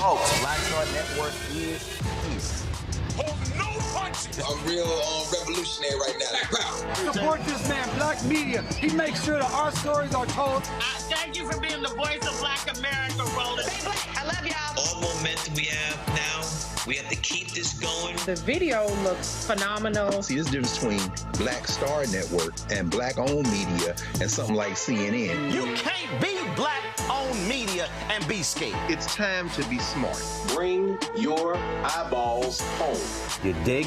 Folks, Black Star Network is peace. Hold no punches. I'm real revolutionary right now. Support this man, Black Media. He makes sure that our stories are told. Thank you for being the voice of Black America, Roland. Stay black. I love y'all. All momentum we have now, we have to keep this going. The video looks phenomenal. See, there's a difference between Black Star Network and Black-owned media and something like CNN. You can't be Black-owned media and be scared. It's time to be smart. Bring your eyeballs home. You dig?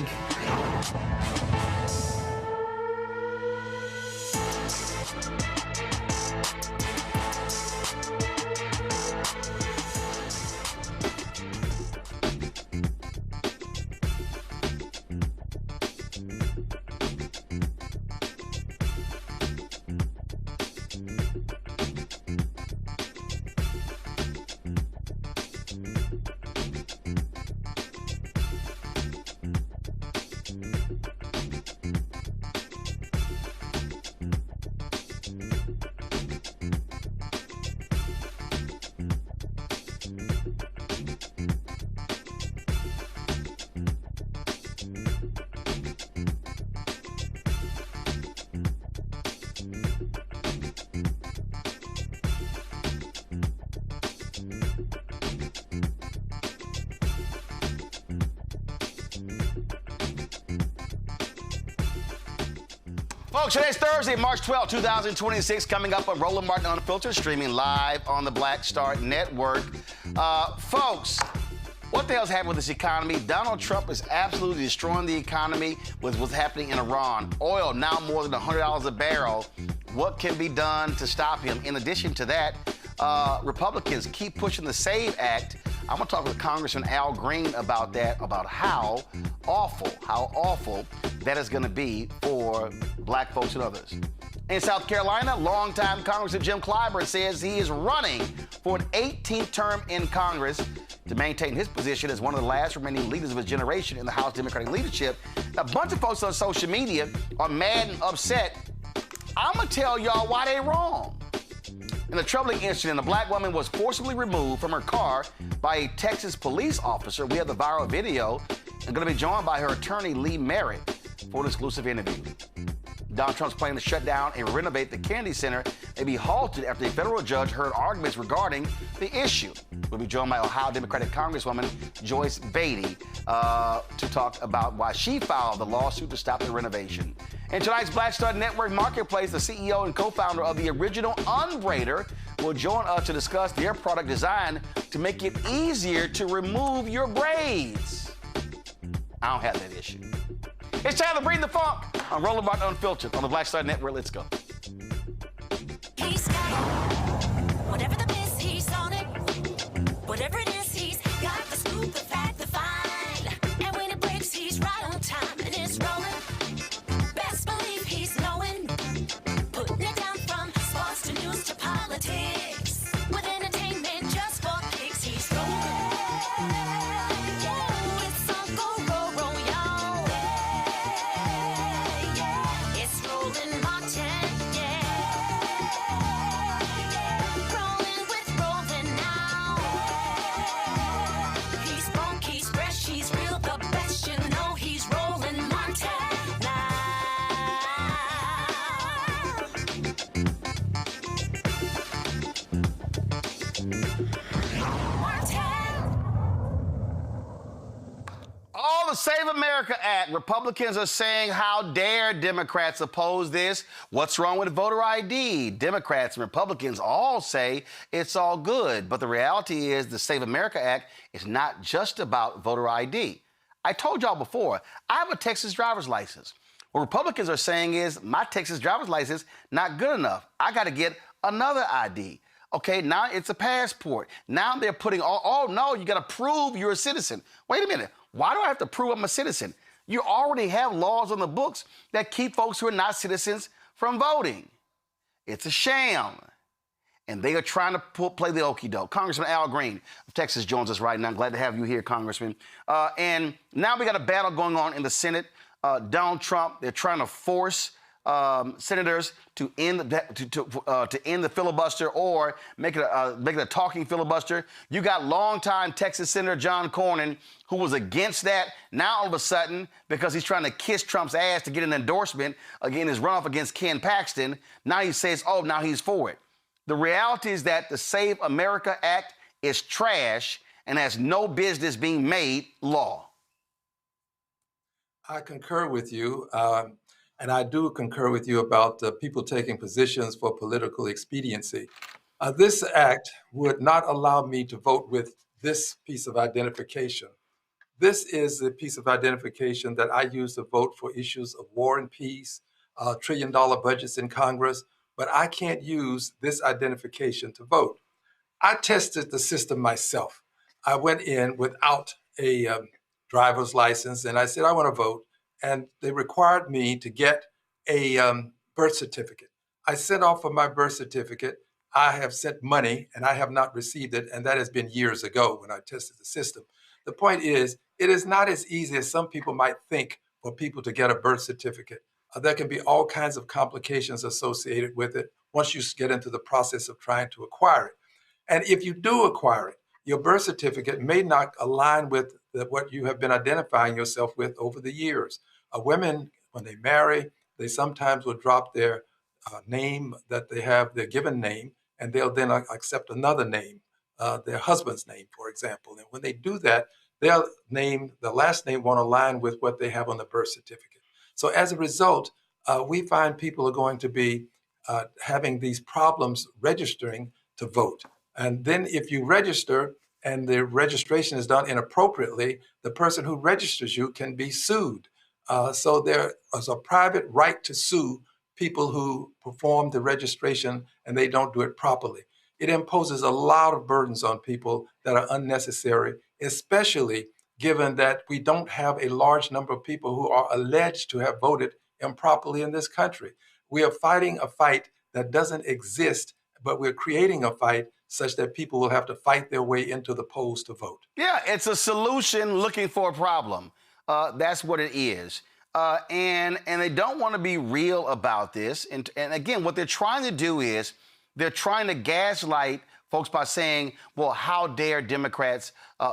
Folks, today's Thursday, March 12, 2026, coming up on Roland Martin Unfiltered, streaming live on the Black Star Network. Folks, what the hell's happening with this economy? Donald Trump is absolutely destroying the economy with what's happening in Iran. Oil now more than $100 a barrel. What can be done to stop him? In addition to that, Republicans keep pushing the SAVE Act. I'm going to talk with Congressman Al Green about that, about how awful that is going to be for black folks and others. In South Carolina, longtime Congressman Jim Clyburn says he is running for an 18th term in Congress to maintain his position as one of the last remaining leaders of his generation in the House Democratic leadership. A bunch of folks on social media are mad and upset. I'm going to tell y'all why they wrong. In a troubling incident, a black woman was forcibly removed from her car by a Texas police officer. We have the viral video and going to be joined by her attorney, Lee Merritt, for an exclusive interview. Donald Trump's plan to shut down and renovate the Kennedy Center may be halted after a federal judge heard arguments regarding the issue. We'll be joined by Ohio Democratic Congresswoman Joyce Beatty to talk about why she filed the lawsuit to stop the renovation. In tonight's Black Star Network Marketplace, the CEO and co-founder of the original Unbraider will join us to discuss their product design to make it easier to remove your braids. I don't have that issue. It's time to bring the funk on Roland Martin Unfiltered on the Black Star Network. Let's go. He's got whatever the piss, he's on it. Whatever it is, he's got the scoop, the fact, the find. And when it breaks, he's right on time and it's rolling. Best believe he's knowing. Putting it down from sports to news to politics. With entertainment just for kicks, he's rolling. It's on go, roll, y'all. It's Roland Martin, rolling with Roland now. He's funk, he's fresh, he's real, the best, you know he's Roland Martin now. All the Save America Act, Republicans are saying, how dare Democrats oppose this? What's wrong with voter ID? Democrats and Republicans all say it's all good. But the reality is the Save America Act is not just about voter ID. I told y'all before, I have a Texas driver's license. What Republicans are saying is my Texas driver's license not good enough. I got to get another ID. Okay, now it's a passport. Now they're putting, oh no, you got to prove you're a citizen. Wait a minute. Why do I have to prove I'm a citizen? You already have laws on the books that keep folks who are not citizens from voting. It's a sham. And they are trying to play the okie doke. Congressman Al Green of Texas joins us right now. Glad to have you here, Congressman. And now we got a battle going on in the Senate. Donald Trump, they're trying to force senators to end to end the filibuster or make it a talking filibuster. You got longtime Texas Senator John Cornyn, who was against that. Now all of a sudden, because he's trying to kiss Trump's ass to get an endorsement again his runoff against Ken Paxton, now he says, oh, now he's for it. The reality is that the Save America Act is trash and has no business being made law. I concur with you. And I do concur with you about people taking positions for political expediency. This act would not allow me to vote with this piece of identification. This is the piece of identification that I use to vote for issues of war and peace, trillion-dollar budgets in Congress, but I can't use this identification to vote. I tested the system myself. I went in without a driver's license, and I said, I want to vote. And they required me to get a birth certificate. I sent off for my birth certificate. I have sent money, and I have not received it, and that has been years ago when I tested the system. The point is, it is not as easy as some people might think for people to get a birth certificate. There can be all kinds of complications associated with it once you get into the process of trying to acquire it. And if you do acquire it, your birth certificate may not align with what you have been identifying yourself with over the years. Women, when they marry, they sometimes will drop their name that they have, their given name, and they'll then accept another name, their husband's name, for example. And when they do that, their name, the last name, won't align with what they have on the birth certificate. So as a result, we find people are going to be having these problems registering to vote. And then if you register and the registration is done inappropriately, the person who registers you can be sued. So there is a private right to sue people who perform the registration and they don't do it properly. It imposes a lot of burdens on people that are unnecessary, especially given that we don't have a large number of people who are alleged to have voted improperly in this country. We are fighting a fight that doesn't exist, but we're creating a fight such that people will have to fight their way into the polls to vote. Yeah, it's a solution looking for a problem. That's what it is. And they don't want to be real about this. And again, what they're trying to do is they're trying to gaslight folks by saying, well, how dare Democrats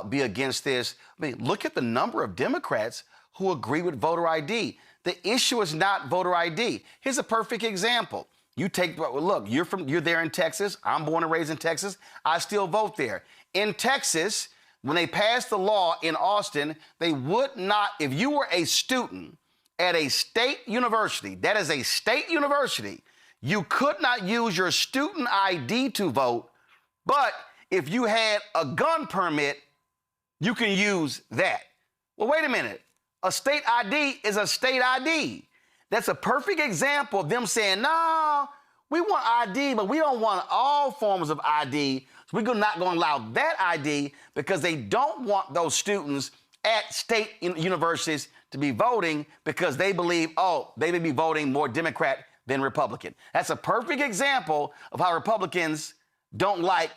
be against this? I mean, look at the number of Democrats who agree with voter ID. The issue is not voter ID. Here's a perfect example. You take, look, you're there in Texas. I'm born and raised in Texas. I still vote there. In Texas, when they passed the law in Austin, they would not, if you were a student at a state university, that is a state university, you could not use your student ID to vote, but if you had a gun permit, you can use that. Well, wait a minute. A state ID is a state ID. That's a perfect example of them saying, no, we want ID, but we don't want all forms of ID. So we're not going to allow that ID because they don't want those students at state universities to be voting because they believe, oh, they may be voting more Democrat than Republican. That's a perfect example of how Republicans don't like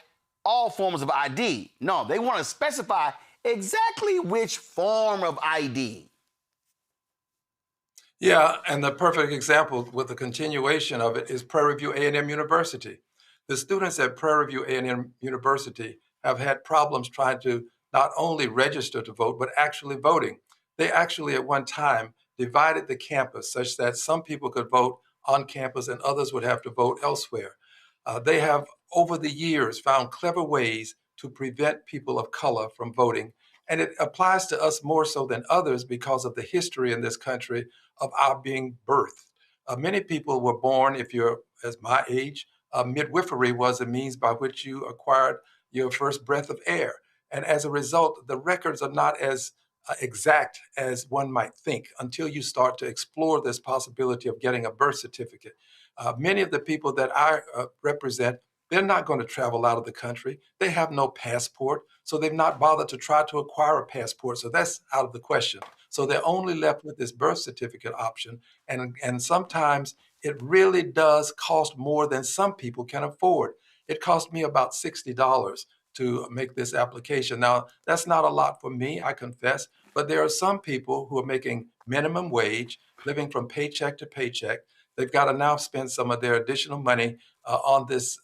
all forms of ID. No, they want to specify exactly which form of ID. Yeah, and the perfect example with the continuation of it is Prairie View A&M University. The students at Prairie View A&M University have had problems trying to not only register to vote, but actually voting. They actually at one time divided the campus such that some people could vote on campus and others would have to vote elsewhere. They have, over the years, found clever ways to prevent people of color from voting. And it applies to us more so than others because of the history in this country of our being birthed. Many people were born, if you're as my age, midwifery was a means by which you acquired your first breath of air. And as a result, the records are not as exact as one might think until you start to explore this possibility of getting a birth certificate. Many of the people that I represent, they're not going to travel out of the country. They have no passport, so they've not bothered to try to acquire a passport. So that's out of the question. So they're only left with this birth certificate option. And sometimes it really does cost more than some people can afford. It cost me about $60 to make this application. Now, that's not a lot for me, I confess, but there are some people who are making minimum wage, living from paycheck to paycheck. they've got to now spend some of their additional money on this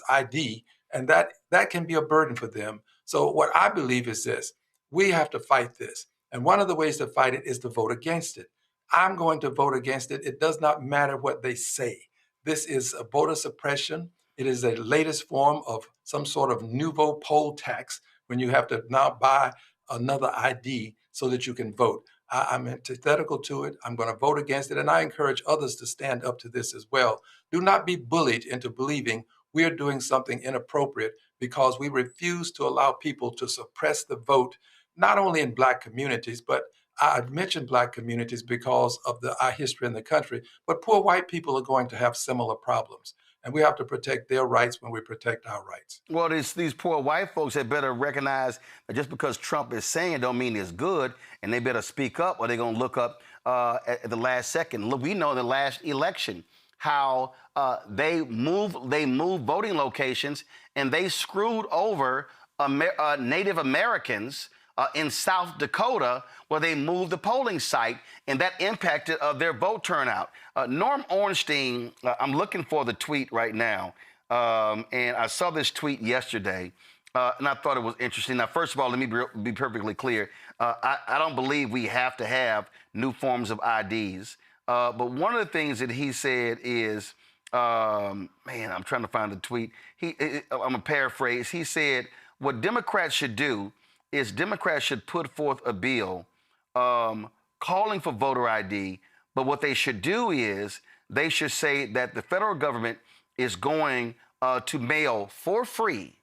ID, and that can be a burden for them. So what I believe is this: we have to fight this, and one of the ways to fight it is to vote against it. I'm going to vote against it. It does not matter what they say. This is a voter suppression. It is a latest form of some sort of nouveau poll tax when you have to now buy another ID so that you can vote. I'm antithetical to it. I'm going to vote against it, and I encourage others to stand up to this as well. Do not be bullied into believing we are doing something inappropriate because we refuse to allow people to suppress the vote, not only in Black communities, but I mentioned Black communities because of our history in the country, but poor white people are going to have similar problems. And we have to protect their rights when we protect our rights. Well, these poor white folks had better recognize that just because Trump is saying it don't mean it's good, and they better speak up or they're going to look up at the last second. Look, we know in the last election how they moved voting locations and they screwed over Native Americans in South Dakota, where they moved the polling site, and that impacted their vote turnout. Norm Ornstein, I'm looking for the tweet right now, and I saw this tweet yesterday, and I thought it was interesting. Now, first of all, let me be perfectly clear. I don't believe we have to have new forms of IDs, but one of the things that he said is, man, I'm trying to find the tweet. I'm going to paraphrase. He said, what Democrats should do is Democrats should put forth a bill calling for voter ID, but what they should do is they should say that the federal government is going to mail for free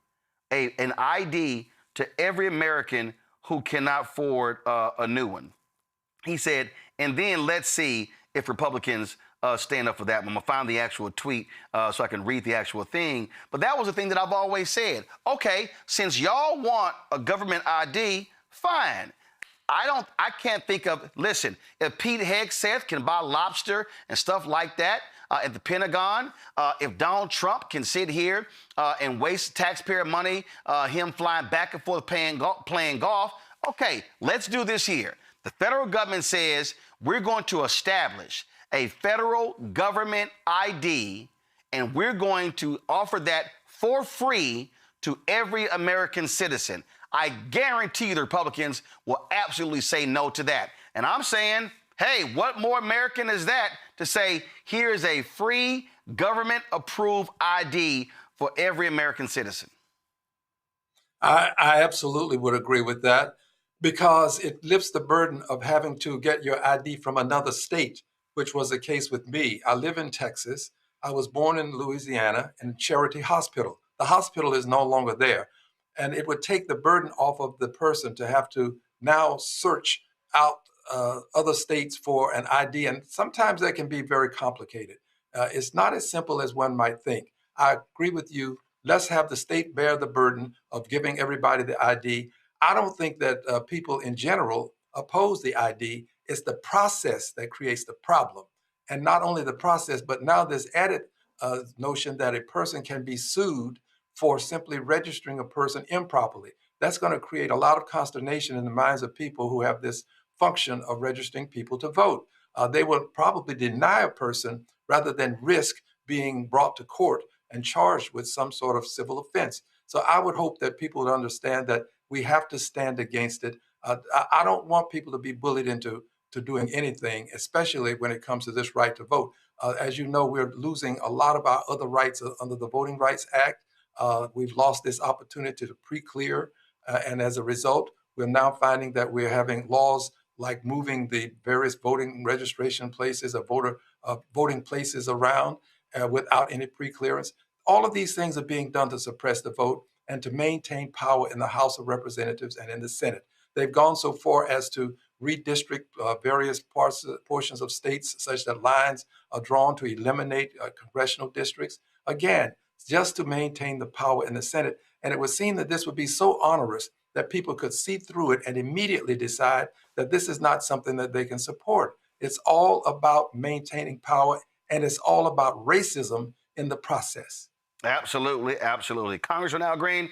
an ID to every American who cannot afford a new one. He said, and then let's see if Republicans stand up for that. I'm going to find the actual tweet so I can read the actual thing. But that was the thing that I've always said. Okay, since y'all want a government ID, fine. I can't think of, listen, if Pete Hegseth can buy lobster and stuff like that at the Pentagon, if Donald Trump can sit here and waste taxpayer money, him flying back and forth playing golf, okay, let's do this here. The federal government says we're going to establish a federal government ID, and we're going to offer that for free to every American citizen. I guarantee you the Republicans will absolutely say no to that. And I'm saying, hey, what more American is that to say, here's a free government-approved ID for every American citizen? I absolutely would agree with that, because it lifts the burden of having to get your ID from another state, which was the case with me. I live in Texas. I was born in Louisiana in Charity Hospital. The hospital is no longer there. And it would take the burden off of the person to have to now search out other states for an ID. And sometimes that can be very complicated. It's not as simple as one might think. I agree with you. Let's have the state bear the burden of giving everybody the ID. I don't think that people in general oppose the ID. It's the process that creates the problem. And not only the process, but now this added notion that a person can be sued for simply registering a person improperly. That's going to create a lot of consternation in the minds of people who have this function of registering people to vote. They will probably deny a person rather than risk being brought to court and charged with some sort of civil offense. So I would hope that people would understand that we have to stand against it. I don't want people to be bullied into doing anything, especially when it comes to this right to vote. As you know, we're losing a lot of our other rights under the Voting Rights Act. We've lost this opportunity to pre-clear, and as a result, we're now finding that we're having laws like moving the various voting registration places or voting places around without any pre-clearance. All of these things are being done to suppress the vote and to maintain power in the House of Representatives and in the Senate. They've gone so far as to redistrict various portions of states such that lines are drawn to eliminate congressional districts. Again, just to maintain the power in the Senate. And it would seem that this would be so onerous that people could see through it and immediately decide that this is not something that they can support. It's all about maintaining power, and it's all about racism in the process. Absolutely, absolutely. Congressman Al Green,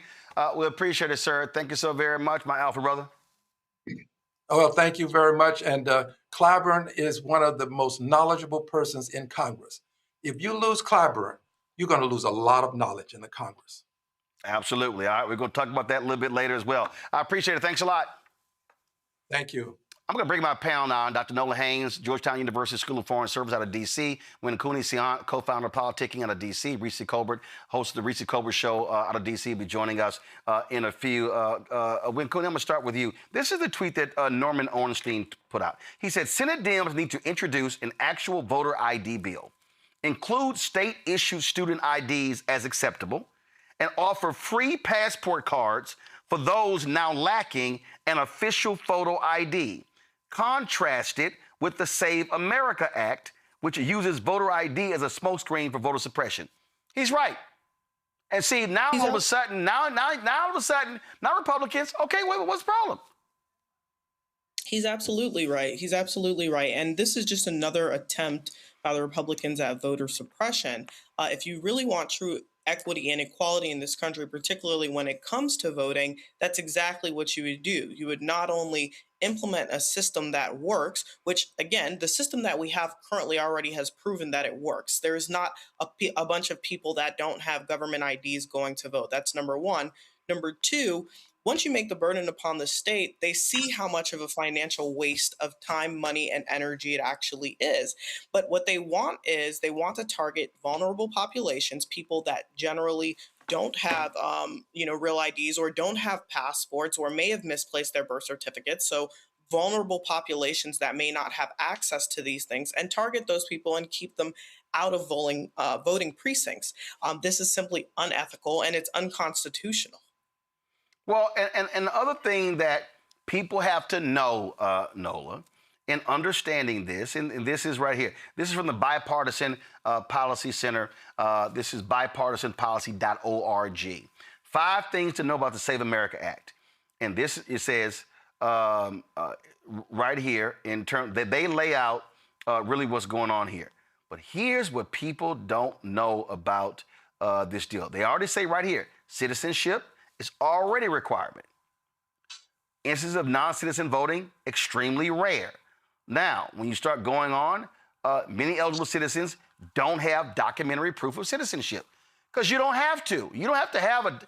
we appreciate it, sir. Thank you so very much, my alpha brother. Oh, well, thank you very much. And Clyburn is one of the most knowledgeable persons in Congress. If you lose Clyburn, you're going to lose a lot of knowledge in the Congress. Absolutely. All right, we're going to talk about that a little bit later as well. I appreciate it. Thanks a lot. Thank you. I'm going to bring my panel now on Dr. Nola Haynes, Georgetown University School of Foreign Service out of D.C., Winnacunni Sion, co-founder of Politicking out of D.C., Reese Colbert, host of the Reese Colbert Show out of D.C., will be joining us in a few. Winnacunni, I'm going to start with you. This is the tweet that Norman Ornstein put out. He said, Senate Dems need to introduce an actual voter ID bill, include state-issued student IDs as acceptable, and offer free passport cards for those now lacking an official photo ID. Contrast it with the Save America Act, which uses voter ID as a smokescreen for voter suppression. He's right. And see, now all of a sudden, now Republicans, okay, wait, what's the problem? He's absolutely right. He's absolutely right. And this is just another attempt by the Republicans at voter suppression. If you really want true equity and equality in this country, particularly when it comes to voting, that's exactly what you would do. You would not only implement a system that works, which again, the system that we have currently already has proven that it works. There is not a bunch of people that don't have government IDs going to vote. That's number one. Number two, once you make the burden upon the state, they see how much of a financial waste of time, money, and energy it actually is. But what they want is they want to target vulnerable populations, people that generally don't have, real IDs or don't have passports or may have misplaced their birth certificates. So vulnerable populations that may not have access to these things, and target those people and keep them out of voting precincts. This is simply unethical and it's unconstitutional. Well, and the other thing that people have to know, Nola, in understanding this, and this is right here. This is from the Bipartisan Policy Center. This is bipartisanpolicy.org. 5 things to know about the Save America Act. And this, it says right here, in terms that they lay out really what's going on here. But here's what people don't know about this deal. They already say right here, citizenship is already a requirement. Instances of non-citizen voting, extremely rare. Now, when you start going on, many eligible citizens don't have documentary proof of citizenship because you don't have to. You don't have to have if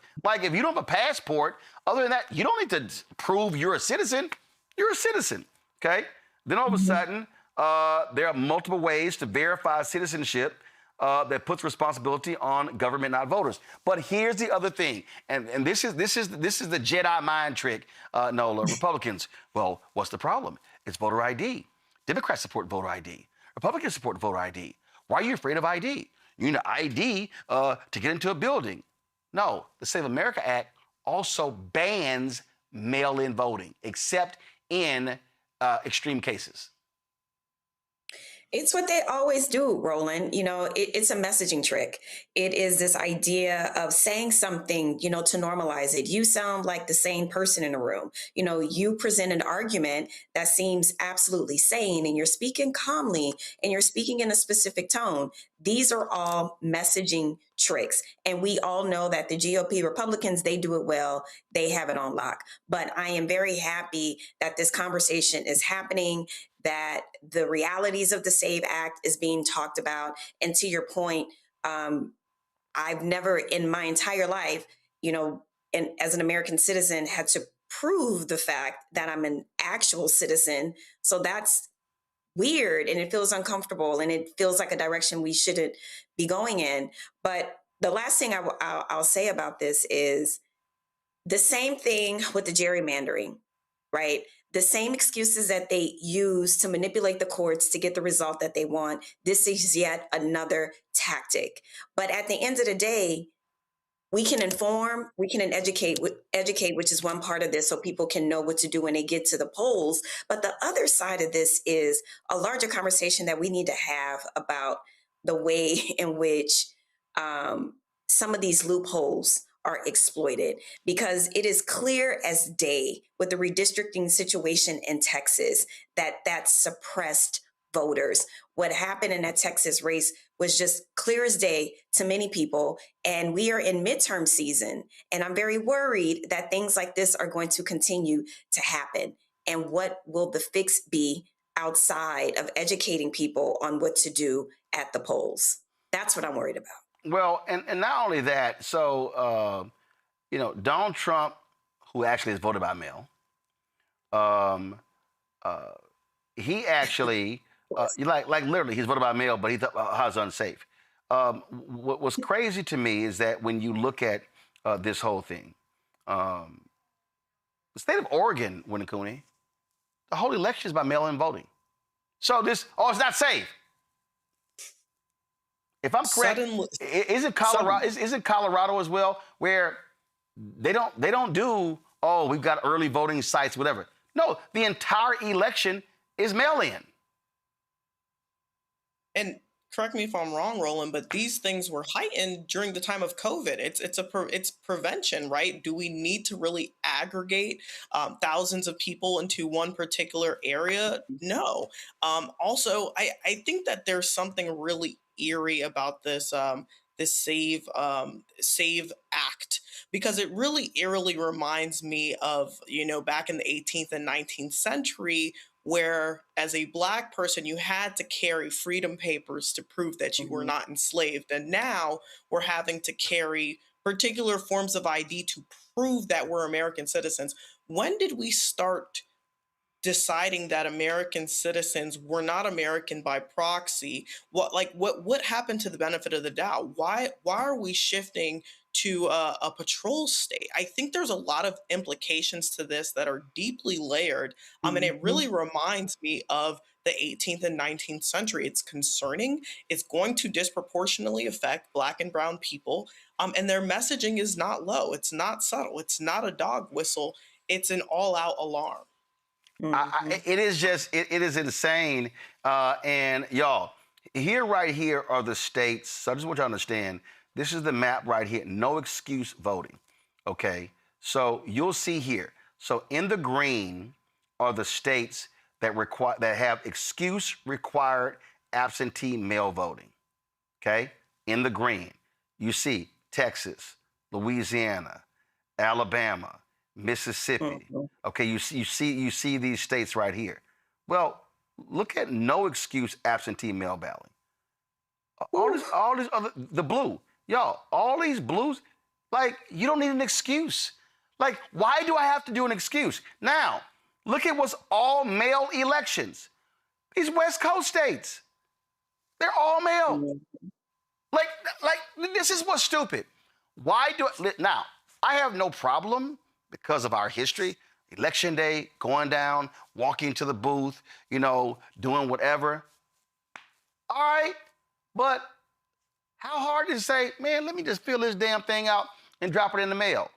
you don't have a passport, other than that, you don't need to prove you're a citizen. You're a citizen, okay? Then all of a sudden, there are multiple ways to verify citizenship that puts responsibility on government, not voters. But here's the other thing, and this is the Jedi mind trick, Nola. Republicans, well, what's the problem? It's voter ID. Democrats support voter ID. Republicans support voter ID. Why are you afraid of ID? You need an ID to get into a building. No, the Save America Act also bans mail-in voting, except in extreme cases. It's what they always do, Roland. It's a messaging trick. It is this idea of saying something, to normalize it. You sound like the sane person in the room. You present an argument that seems absolutely sane and you're speaking calmly and you're speaking in a specific tone. These are all messaging tricks. And we all know that the GOP Republicans, they do it well. They have it on lock. But I am very happy that this conversation is happening, that the realities of the SAVE Act is being talked about. And to your point, I've never in my entire life, and as an American citizen, had to prove the fact that I'm an actual citizen. So that's weird and it feels uncomfortable and it feels like a direction we shouldn't be going in. But the last thing I'll say about this is the same thing with the gerrymandering, right? The same excuses that they use to manipulate the courts to get the result that they want. This is yet another tactic. But at the end of the day, we can inform, we can educate, which is one part of this, so people can know what to do when they get to the polls. But the other side of this is a larger conversation that we need to have about the way in which some of these loopholes are exploited, because it is clear as day with the redistricting situation in Texas that suppressed voters. What happened in that Texas race was just clear as day to many people. And we are in midterm season. And I'm very worried that things like this are going to continue to happen. And what will the fix be? outside of educating people on what to do at the polls. That's what I'm worried about. Well, and not only that, so, Donald Trump, who actually is voted by mail, he actually, like literally, he's voted by mail, but he thought how it's unsafe. What was crazy to me is that when you look at this whole thing, the state of Oregon, Winnacoonie, the whole election is by mail-in voting. So it's not safe. If I'm correct, is it Colorado? Is it Colorado as well, where they don't do we've got early voting sites, whatever. No, the entire election is mail-in. And correct me if I'm wrong, Roland, but these things were heightened during the time of COVID. It's prevention, right? Do we need to really aggregate thousands of people into one particular area? No. Also, I think that there's something really eerie about this Save Act, because it really eerily reminds me of, back in the 18th and 19th century, where as a Black person, you had to carry freedom papers to prove that you were not enslaved. And now we're having to carry particular forms of ID to prove that we're American citizens. When did we start deciding that American citizens were not American by proxy? What happened to the benefit of the doubt? Why are we shifting to a patrol state? I think there's a lot of implications to this that are deeply layered. And it really reminds me of the 18th and 19th century. It's concerning. It's going to disproportionately affect Black and brown people. And their messaging is not low. It's not subtle. It's not a dog whistle. It's an all-out alarm. It is insane. And y'all, right here are the states. So I just want you to understand, this is the map right here. No excuse voting. Okay. So you'll see here. So in the green are the states that have excuse required absentee mail voting. Okay. In the green, you see Texas, Louisiana, Alabama, Mississippi. Okay, you see these states right here. Well, look at no excuse absentee mail balloting. All these other, the blue, y'all, all these blues, like, you don't need an excuse. Like, why do I have to do an excuse? Now, look at what's all mail elections. These West Coast states, they're all mail. Like this is what's stupid. Now, I have no problem, because of our history, election day, going down, walking to the booth, doing whatever. All right, but how hard is it to say, man, let me just fill this damn thing out and drop it in the mail?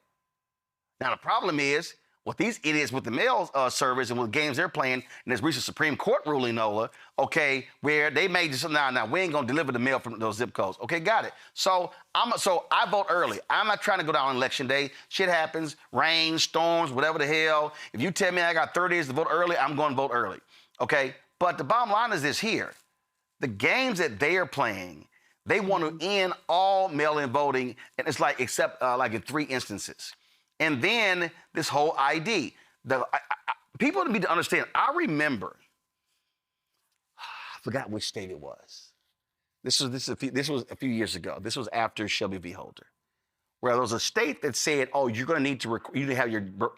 Now, the problem is, with these idiots with the mail service and with games they're playing, and this recent Supreme Court ruling, Nola, okay, where they made this, now, we ain't gonna deliver the mail from those zip codes. Okay, got it. So I vote early. I'm not trying to go down on election day. Shit happens, rain, storms, whatever the hell. If you tell me I got 30 days to vote early, I'm going to vote early. Okay, but the bottom line is this here. The games that they are playing, they want to end all mail-in voting, and it's like, except like in 3 instances. And then this whole ID. People need to understand. I remember, I forgot which state it was. This was a few years ago. This was after Shelby v. Holder, where there was a state that said, "Oh, you're going to need to have your birth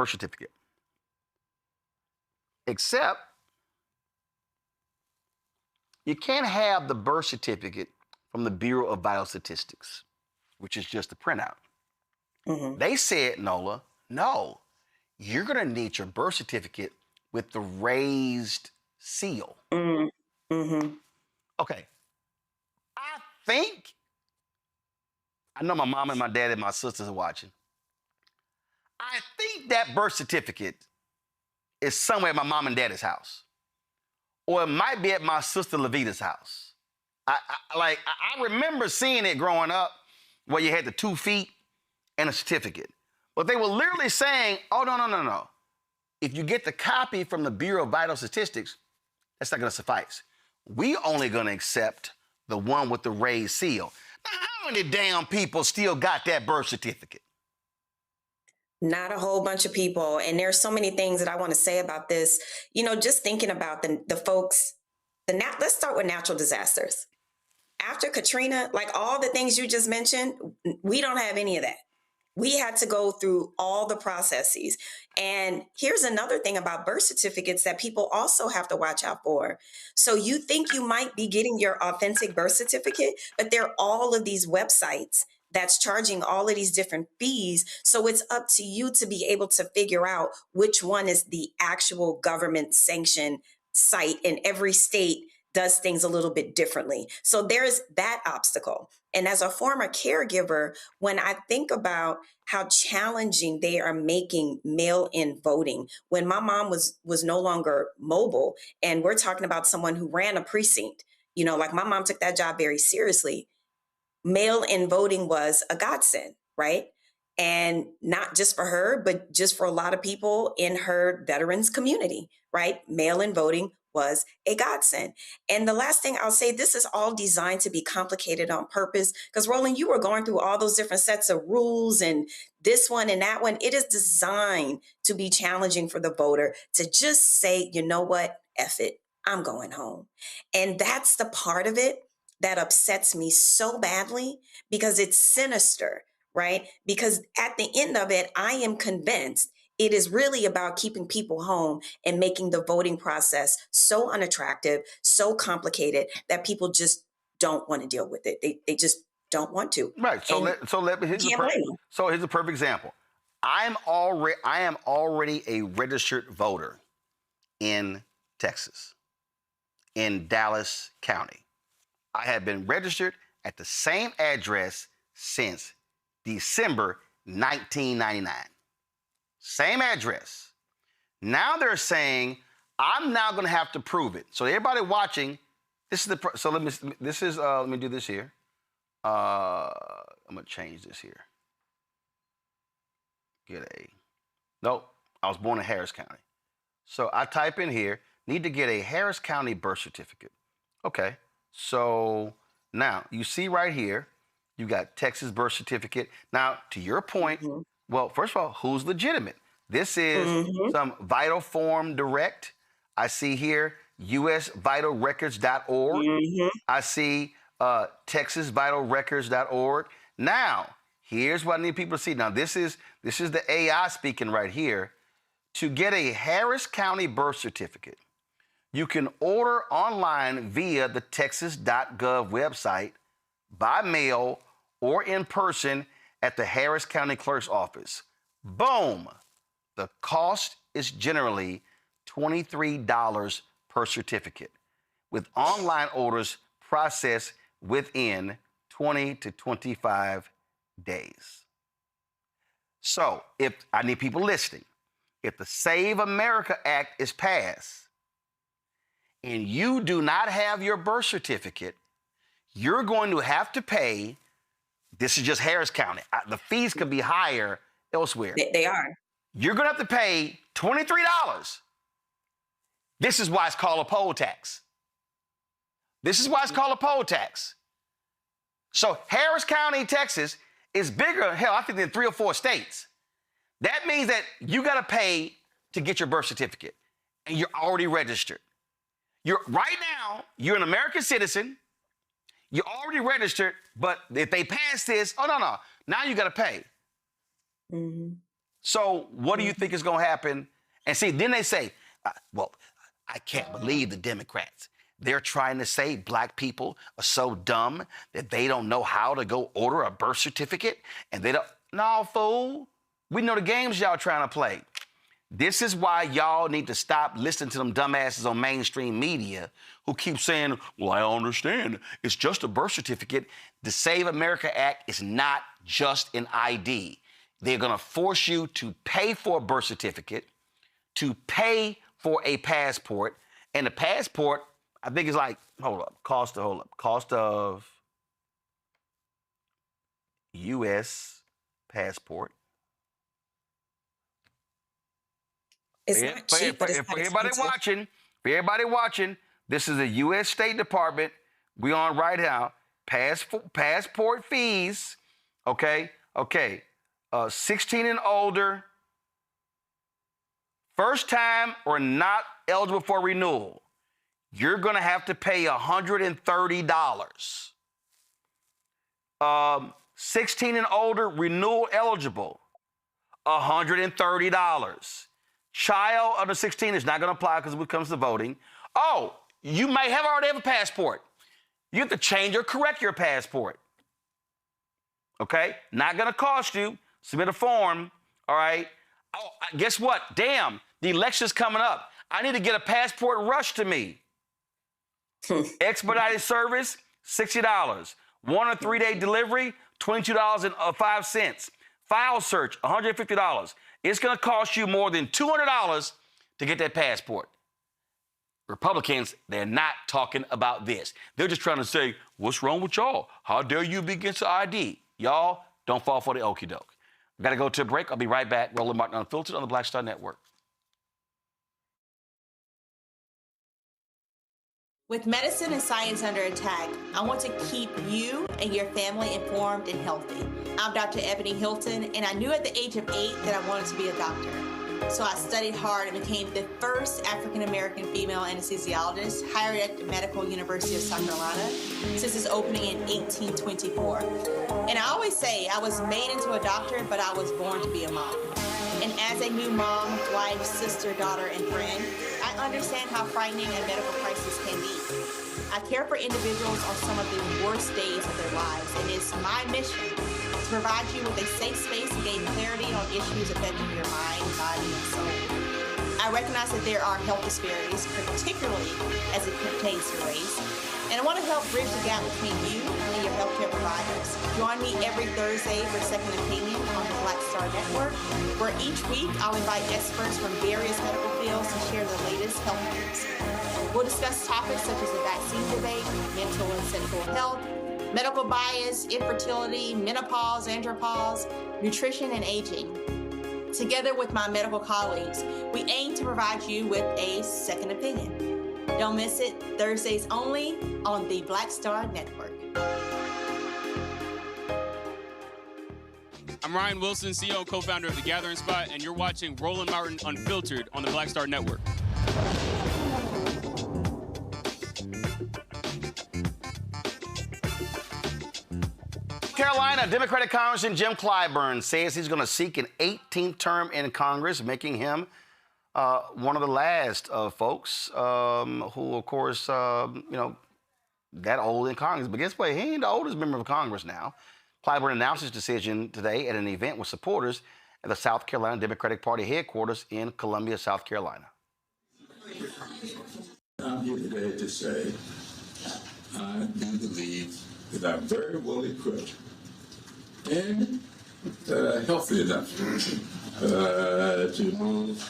certificate." Except you can't have the birth certificate from the Bureau of Vital Statistics, which is just a printout. They said, Nola, no, you're going to need your birth certificate with the raised seal. Okay. I know my mom and my dad and my sisters are watching. I think that birth certificate is somewhere at my mom and dad's house. Or it might be at my sister Levita's house. I remember seeing it growing up, where you had the 2 feet and a certificate. But they were literally saying, oh, no. If you get the copy from the Bureau of Vital Statistics, that's not going to suffice. We only going to accept the one with the raised seal. Now, how many damn people still got that birth certificate? Not a whole bunch of people. And there's so many things that I want to say about this. Just thinking about the folks, let's start with natural disasters. After Katrina, like all the things you just mentioned, we don't have any of that. We had to go through all the processes. And here's another thing about birth certificates that people also have to watch out for. So you think you might be getting your authentic birth certificate, but there are all of these websites that's charging all of these different fees. So it's up to you to be able to figure out which one is the actual government sanctioned site, and every state does things a little bit differently. So there's that obstacle. And as a former caregiver, when I think about how challenging they are making mail-in voting, when my mom was no longer mobile, and we're talking about someone who ran a precinct, like my mom took that job very seriously. Mail-in voting was a godsend, right? And not just for her, but just for a lot of people in her veterans community, right? Mail-in voting was a godsend. And the last thing I'll say, this is all designed to be complicated on purpose, because Roland, you were going through all those different sets of rules and this one and that one. It is designed to be challenging for the voter to just say, you know what, F it, I'm going home. And that's the part of it that upsets me so badly, because it's sinister, right? Because at the end of it, I am convinced it is really about keeping people home and making the voting process so unattractive, so complicated that people just don't want to deal with it. They just don't want to. Right. Here's a perfect example. I am already a registered voter in Texas, in Dallas County. I have been registered at the same address since December 1999. Same address. Now they're saying I'm now going to have to prove it. So everybody watching, let me do this here. I'm going to change this here. Nope, I was born in Harris County. So I type in here, need to get a Harris County birth certificate. Okay. So now you see right here, you got Texas birth certificate. Now, to your point, well, first of all, who's legitimate? This is some Vital Form Direct. I see here usvitalrecords.org. I see texasvitalrecords.org. Now, here's what I need people to see. Now, this is the AI speaking right here. To get a Harris County birth certificate, you can order online via the texas.gov website, by mail, or in person at the Harris County Clerk's office. Boom! The cost is generally $23 per certificate, with online orders processed within 20 to 25 days. So, if I need people listening, if the Save America Act is passed, and you do not have your birth certificate, you're going to have to pay, this is just Harris County, the fees could be higher elsewhere. They are. You're going to have to pay $23. This is why it's called a poll tax. So Harris County, Texas is bigger, hell, I think, than 3 or 4 states. That means that you got to pay to get your birth certificate, and you're already registered. Right now, you're an American citizen, you're already registered, but if they pass this, no, now you got to pay. So what do you think is going to happen? And see, then they say, well, I can't believe the Democrats. They're trying to say black people are so dumb that they don't know how to go order a birth certificate, and they don't. No, fool. We know the games y'all trying to play. This is why y'all need to stop listening to them dumbasses on mainstream media who keep saying, well, I understand. It's just a birth certificate. The Save America Act is not just an ID. They're going to force you to pay for a birth certificate, to pay for a passport, and the passport, I think, is like, cost of U.S. passport. It's not cheap, but it's not for everybody watching, this is a U.S. State Department. We on right now. Passport fees, okay? 16 and older, First time or not eligible for renewal, you're going to have to pay $130. 16 and older, renewal eligible, $130. Child under 16 is not going to apply because when it comes to voting. Oh, you may already have a passport. You have to change or correct your passport. Okay? Not going to cost you. Submit a form. All right? Oh, guess what? Damn, the election's coming up. I need to get a passport rushed to me. Expedited service, $60. 1 or 3 day delivery, $22.05. File search, $150. It's going to cost you more than $200 to get that passport. Republicans, they're not talking about this. They're just trying to say, what's wrong with y'all? How dare you be against the ID? Y'all, don't fall for the okie doke. Got to go to a break. I'll be right back. Roland Martin Unfiltered on the Black Star Network. With medicine and science under attack, I want to keep you and your family informed and healthy. I'm Dr. Ebony Hilton, and I knew at the age of 8 that I wanted to be a doctor. So I studied hard and became the first African-American female anesthesiologist hired at the Medical University of South Carolina since its opening in 1824. And I always say I was made into a doctor, but I was born to be a mom. And as a new mom, wife, sister, daughter, and friend, I understand how frightening a medical crisis can be. I care for individuals on some of the worst days of their lives, and it's my mission to provide you with a safe space to gain clarity on issues affecting your mind, body, and soul. I recognize that there are health disparities, particularly as it pertains to race, and I want to help bridge the gap between you and your healthcare providers. Join me every Thursday for Second Opinion on the Black Star Network, where each week I'll invite experts from various medical fields to share the latest health news. We'll discuss topics such as the vaccine debate, mental and sexual health, medical bias, infertility, menopause, andropause, nutrition, and aging. Together with my medical colleagues, we aim to provide you with a second opinion. Don't miss it, Thursdays only on the Black Star Network. I'm Ryan Wilson, CEO and co-founder of The Gathering Spot, and you're watching Roland Martin Unfiltered on the Black Star Network. Carolina, Democratic Congressman Jim Clyburn says he's going to seek an 18th term in Congress, making him one of the last folks who, of course, that old in Congress. But guess what? He ain't the oldest member of Congress now. Clyburn announced his decision today at an event with supporters at the South Carolina Democratic Party headquarters in Columbia, South Carolina. I'm here today to say I do believe that I'm very well equipped and healthy enough to move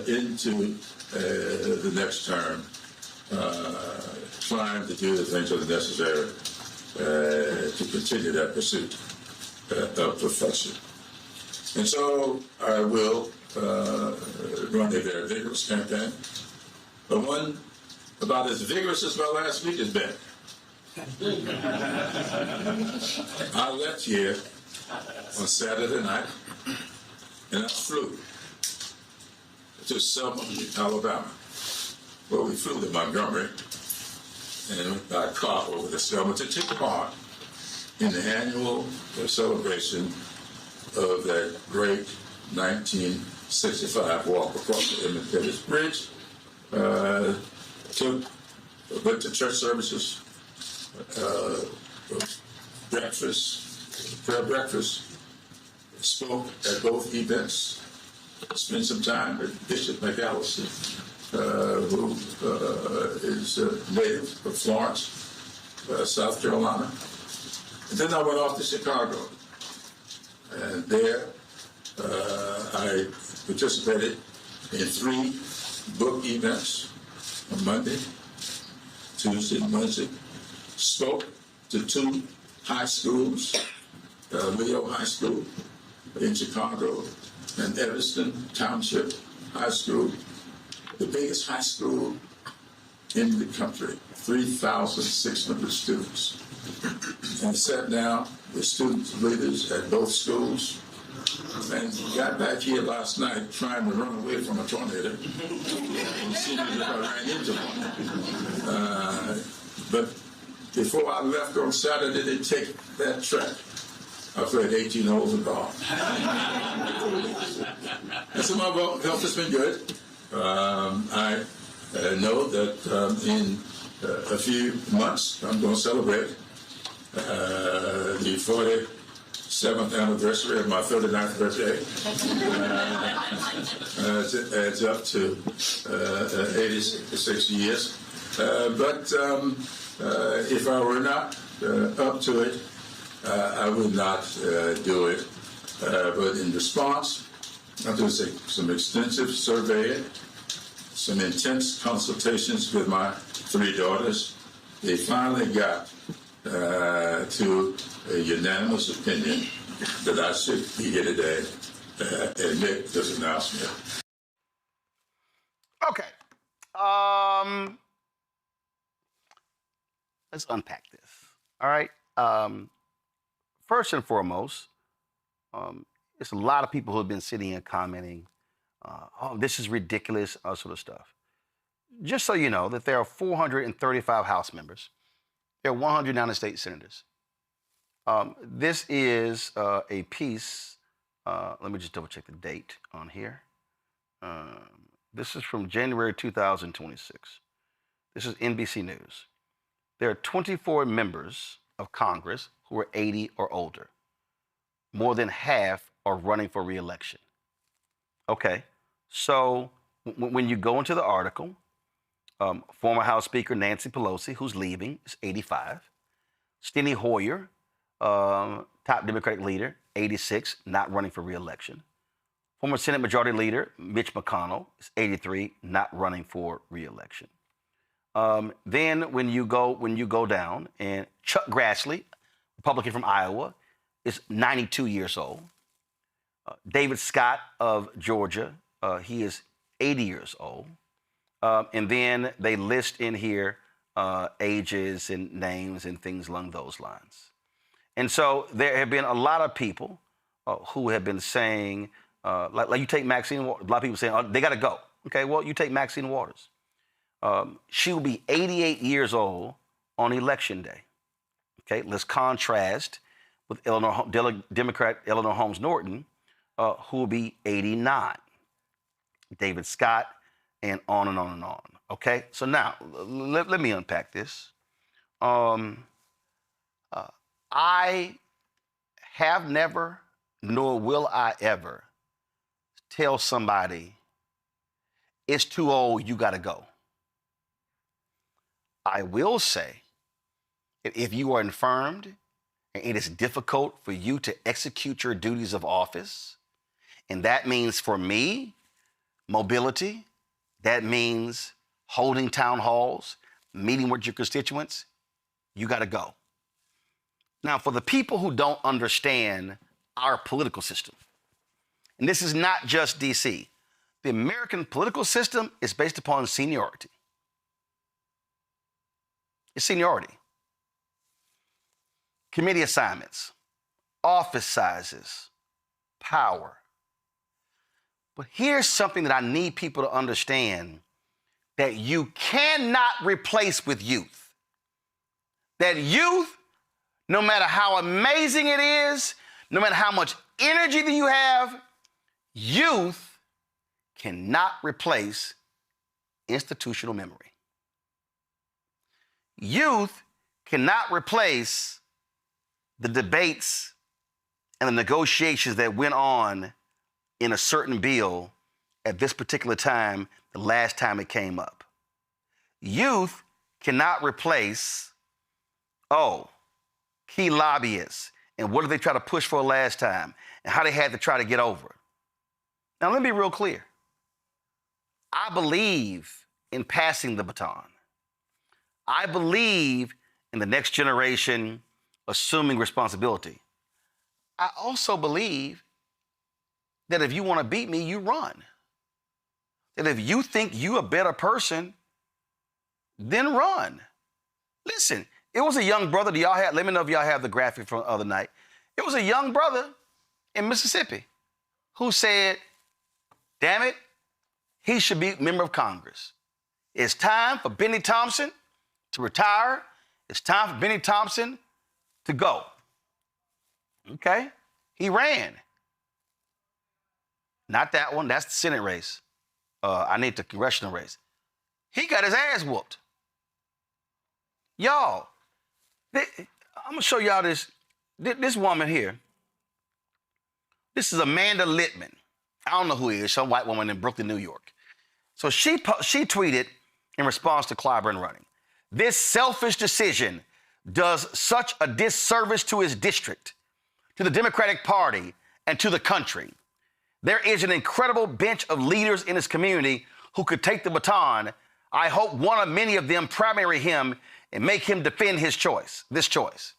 into the next term, trying to do the things that are necessary to continue that pursuit of perfection. And so I will run a very vigorous campaign, but one about as vigorous as my last week has been. I left here on Saturday night, and I flew to Selma, Alabama, where we flew to Montgomery, and went by car over to Selma to take part in the annual celebration of that great 1965 walk across the Independence Bridge. Went to church services, prayer breakfast, spoke at both events, spent some time with Bishop McAllister, who is native of Florence, South Carolina. And then I went off to Chicago. And there I participated in 3 book events on Monday, Tuesday, and Wednesday. Spoke to 2 high schools, Leo High School in Chicago and Evanston Township High School, the biggest high school in the country, 3,600 students. And I sat down with student leaders at both schools and got back here last night trying to run away from a tornado. It seemed as if I ran into one. But before I left on Saturday to take that track, I played 18 holes of golf. And so my health has been good. I know that in a few months I'm going to celebrate the 47th anniversary of my 39th birthday. It adds up to 86 years. But if I were not up to it, I would not do it. But in response, after some extensive surveying, some intense consultations with my 3 daughters, they finally got to a unanimous opinion that I should be here today and make this announcement. Okay. Let's unpack this. All right. First and foremost, there's a lot of people who have been sitting here commenting, oh, this is ridiculous, all sort of stuff. Just so you know that there are 435 House members. There are 100 United States senators. This is a piece, let me just double check the date on here. This is from January 2026. This is NBC News. There are 24 members of Congress who are 80 or older. More than half are running for re-election. Okay, so when you go into the article, former House Speaker Nancy Pelosi, who's leaving, is 85. Steny Hoyer, top Democratic leader, 86, not running for re-election. Former Senate Majority Leader Mitch McConnell is 83, not running for re-election. Then when you go down, and Chuck Grassley, Republican from Iowa, is 92 years old. David Scott of Georgia, he is 80 years old. And then they list in here ages and names and things along those lines. And so there have been a lot of people who have been saying, like you take Maxine Waters, a lot of people saying, oh, they got to go. Okay, well, you take Maxine Waters. She will be 88 years old on Election Day. Okay, let's contrast with Democrat Eleanor Holmes Norton, who will be 89. David Scott, and on and on and on. Okay, so now let me unpack this. I have never, nor will I ever, tell somebody it's too old, you got to go. I will say, if you are infirmed and it is difficult for you to execute your duties of office, and that means for me, mobility, that means holding town halls, meeting with your constituents, you got to go. Now, for the people who don't understand our political system, and this is not just D.C., the American political system is based upon seniority. It's seniority. Committee assignments, office sizes, power. But here's something that I need people to understand that you cannot replace with youth. That youth, no matter how amazing it is, no matter how much energy that you have, youth cannot replace institutional memory. Youth cannot replace the debates and the negotiations that went on in a certain bill at this particular time, the last time it came up. Youth cannot replace, key lobbyists and what did they try to push for last time and how they had to try to get over it. Now, let me be real clear. I believe in passing the baton. I believe in the next generation assuming responsibility. I also believe that if you want to beat me, you run. That if you think you're a better person, then run. Listen, it was a young brother. Let me know if y'all have the graphic from the other night. It was a young brother in Mississippi who said, damn it, he should be a member of Congress. It's time for Benny Thompson to retire. It's time for Benny Thompson to go. Okay? He ran. Not that one. That's the Senate race. I need the congressional race. He got his ass whooped. Y'all, I'm going to show y'all this woman here. This is Amanda Littman. I don't know who he is, some white woman in Brooklyn, New York. So she tweeted in response to Clyburn running, this selfish decision does such a disservice to his district, to the Democratic Party, and to the country. There is an incredible bench of leaders in his community who could take the baton. I hope one of many of them primary him and make him defend this choice.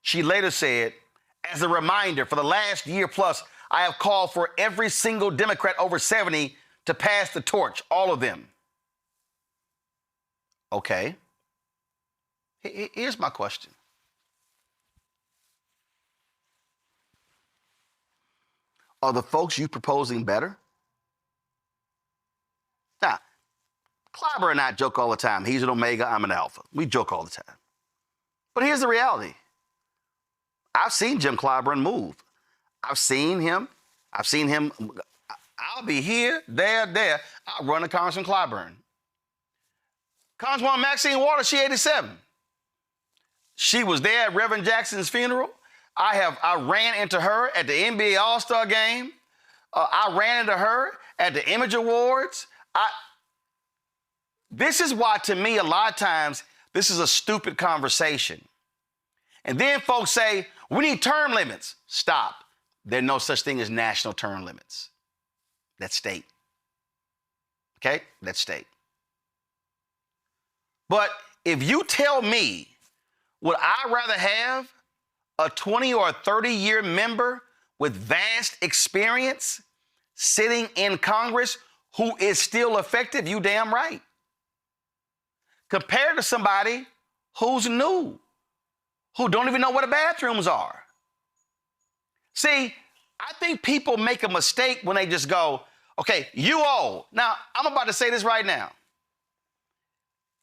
She later said, as a reminder, for the last year plus, I have called for every single Democrat over 70 to pass the torch, all of them. Okay. Here's my question. Are the folks you proposing better? Now, Clyburn and I joke all the time. He's an Omega, I'm an Alpha. We joke all the time. But here's the reality. I've seen Jim Clyburn move. I've seen him. I'll be here, there. I'll run to Congressman Clyburn. Congresswoman Maxine Waters, she 87. She was there at Reverend Jackson's funeral. I ran into her at the NBA All-Star game. I ran into her at the Image Awards. This is why, to me, a lot of times, this is a stupid conversation. And then folks say, we need term limits. Stop. There's no such thing as national term limits. That's state. Okay? That's state. But if you tell me, would I rather have a 20 or 30-year member with vast experience sitting in Congress who is still effective, you damn right. Compared to somebody who's new, who don't even know where the bathrooms are. See, I think people make a mistake when they just go, okay, you old. Now, I'm about to say this right now.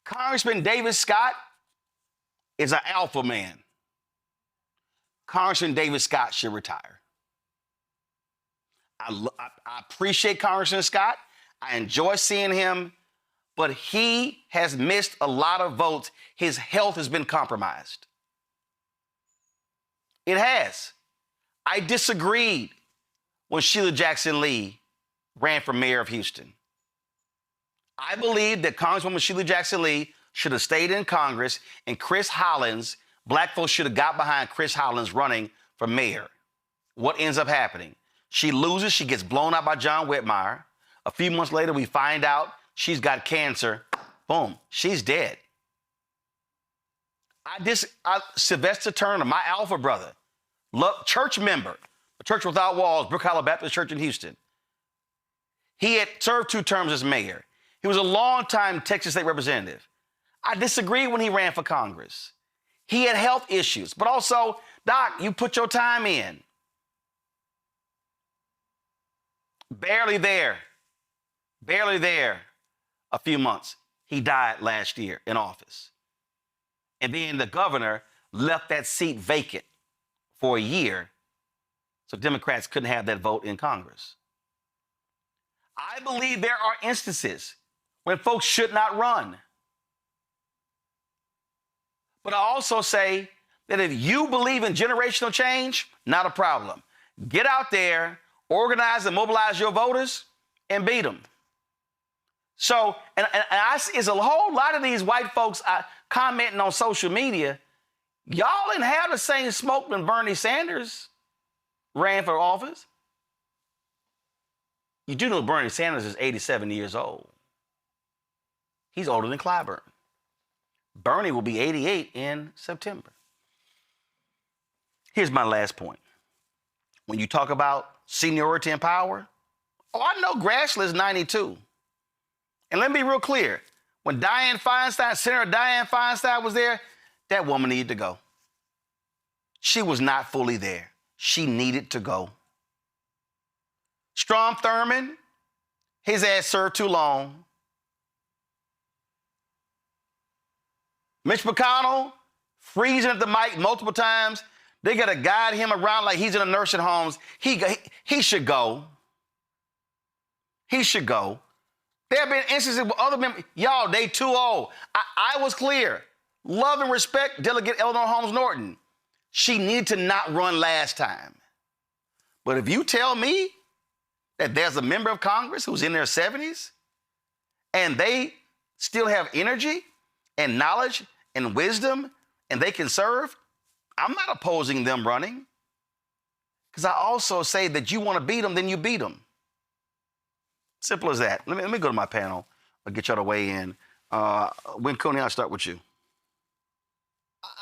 Congressman David Scott is an alpha man. Congressman David Scott should retire. I appreciate Congressman Scott. I enjoy seeing him, but he has missed a lot of votes. His health has been compromised. It has. I disagreed when Sheila Jackson Lee ran for mayor of Houston. I believe that Congresswoman Sheila Jackson Lee should have stayed in Congress, and Chris Hollins, black folks should have got behind Chris Hollins running for mayor. What ends up happening? She loses, she gets blown out by John Whitmire. A few months later, we find out she's got cancer. Boom, she's dead. Sylvester Turner, my alpha brother, church member, the Church Without Walls, Brook Hollow Baptist Church in Houston. He had served 2 terms as mayor. He was a longtime Texas state representative. I disagreed when he ran for Congress. He had health issues, but also, Doc, you put your time in. Barely there a few months. He died last year in office. And then the governor left that seat vacant for a year so Democrats couldn't have that vote in Congress. I believe there are instances when folks should not run. But I also say that if you believe in generational change, not a problem. Get out there, organize and mobilize your voters, and beat them. So, and I see a whole lot of these white folks commenting on social media. Y'all didn't have the same smoke when Bernie Sanders ran for office. You do know Bernie Sanders is 87 years old. He's older than Clyburn. Bernie will be 88 in September. Here's my last point. When you talk about seniority and power, I know Grassley is 92. And let me be real clear. When Senator Dianne Feinstein was there, that woman needed to go. she was not fully there. She needed to go. Strom Thurmond, his ass served too long. Mitch McConnell, freezing at the mic multiple times. They got to guide him around like he's in a nursing homes. He should go. He should go. There have been instances with other members. Y'all, they too old. I was clear. Love and respect Delegate Eleanor Holmes Norton. She needed to not run last time. But if you tell me that there's a member of Congress who's in their 70s and they still have energy and knowledge and wisdom and they can serve, I'm not opposing them running. Because I also say that you want to beat them, then you beat them. Simple as that. Let me go to my panel. I'll get y'all to weigh in. Win Cooney, I'll start with you.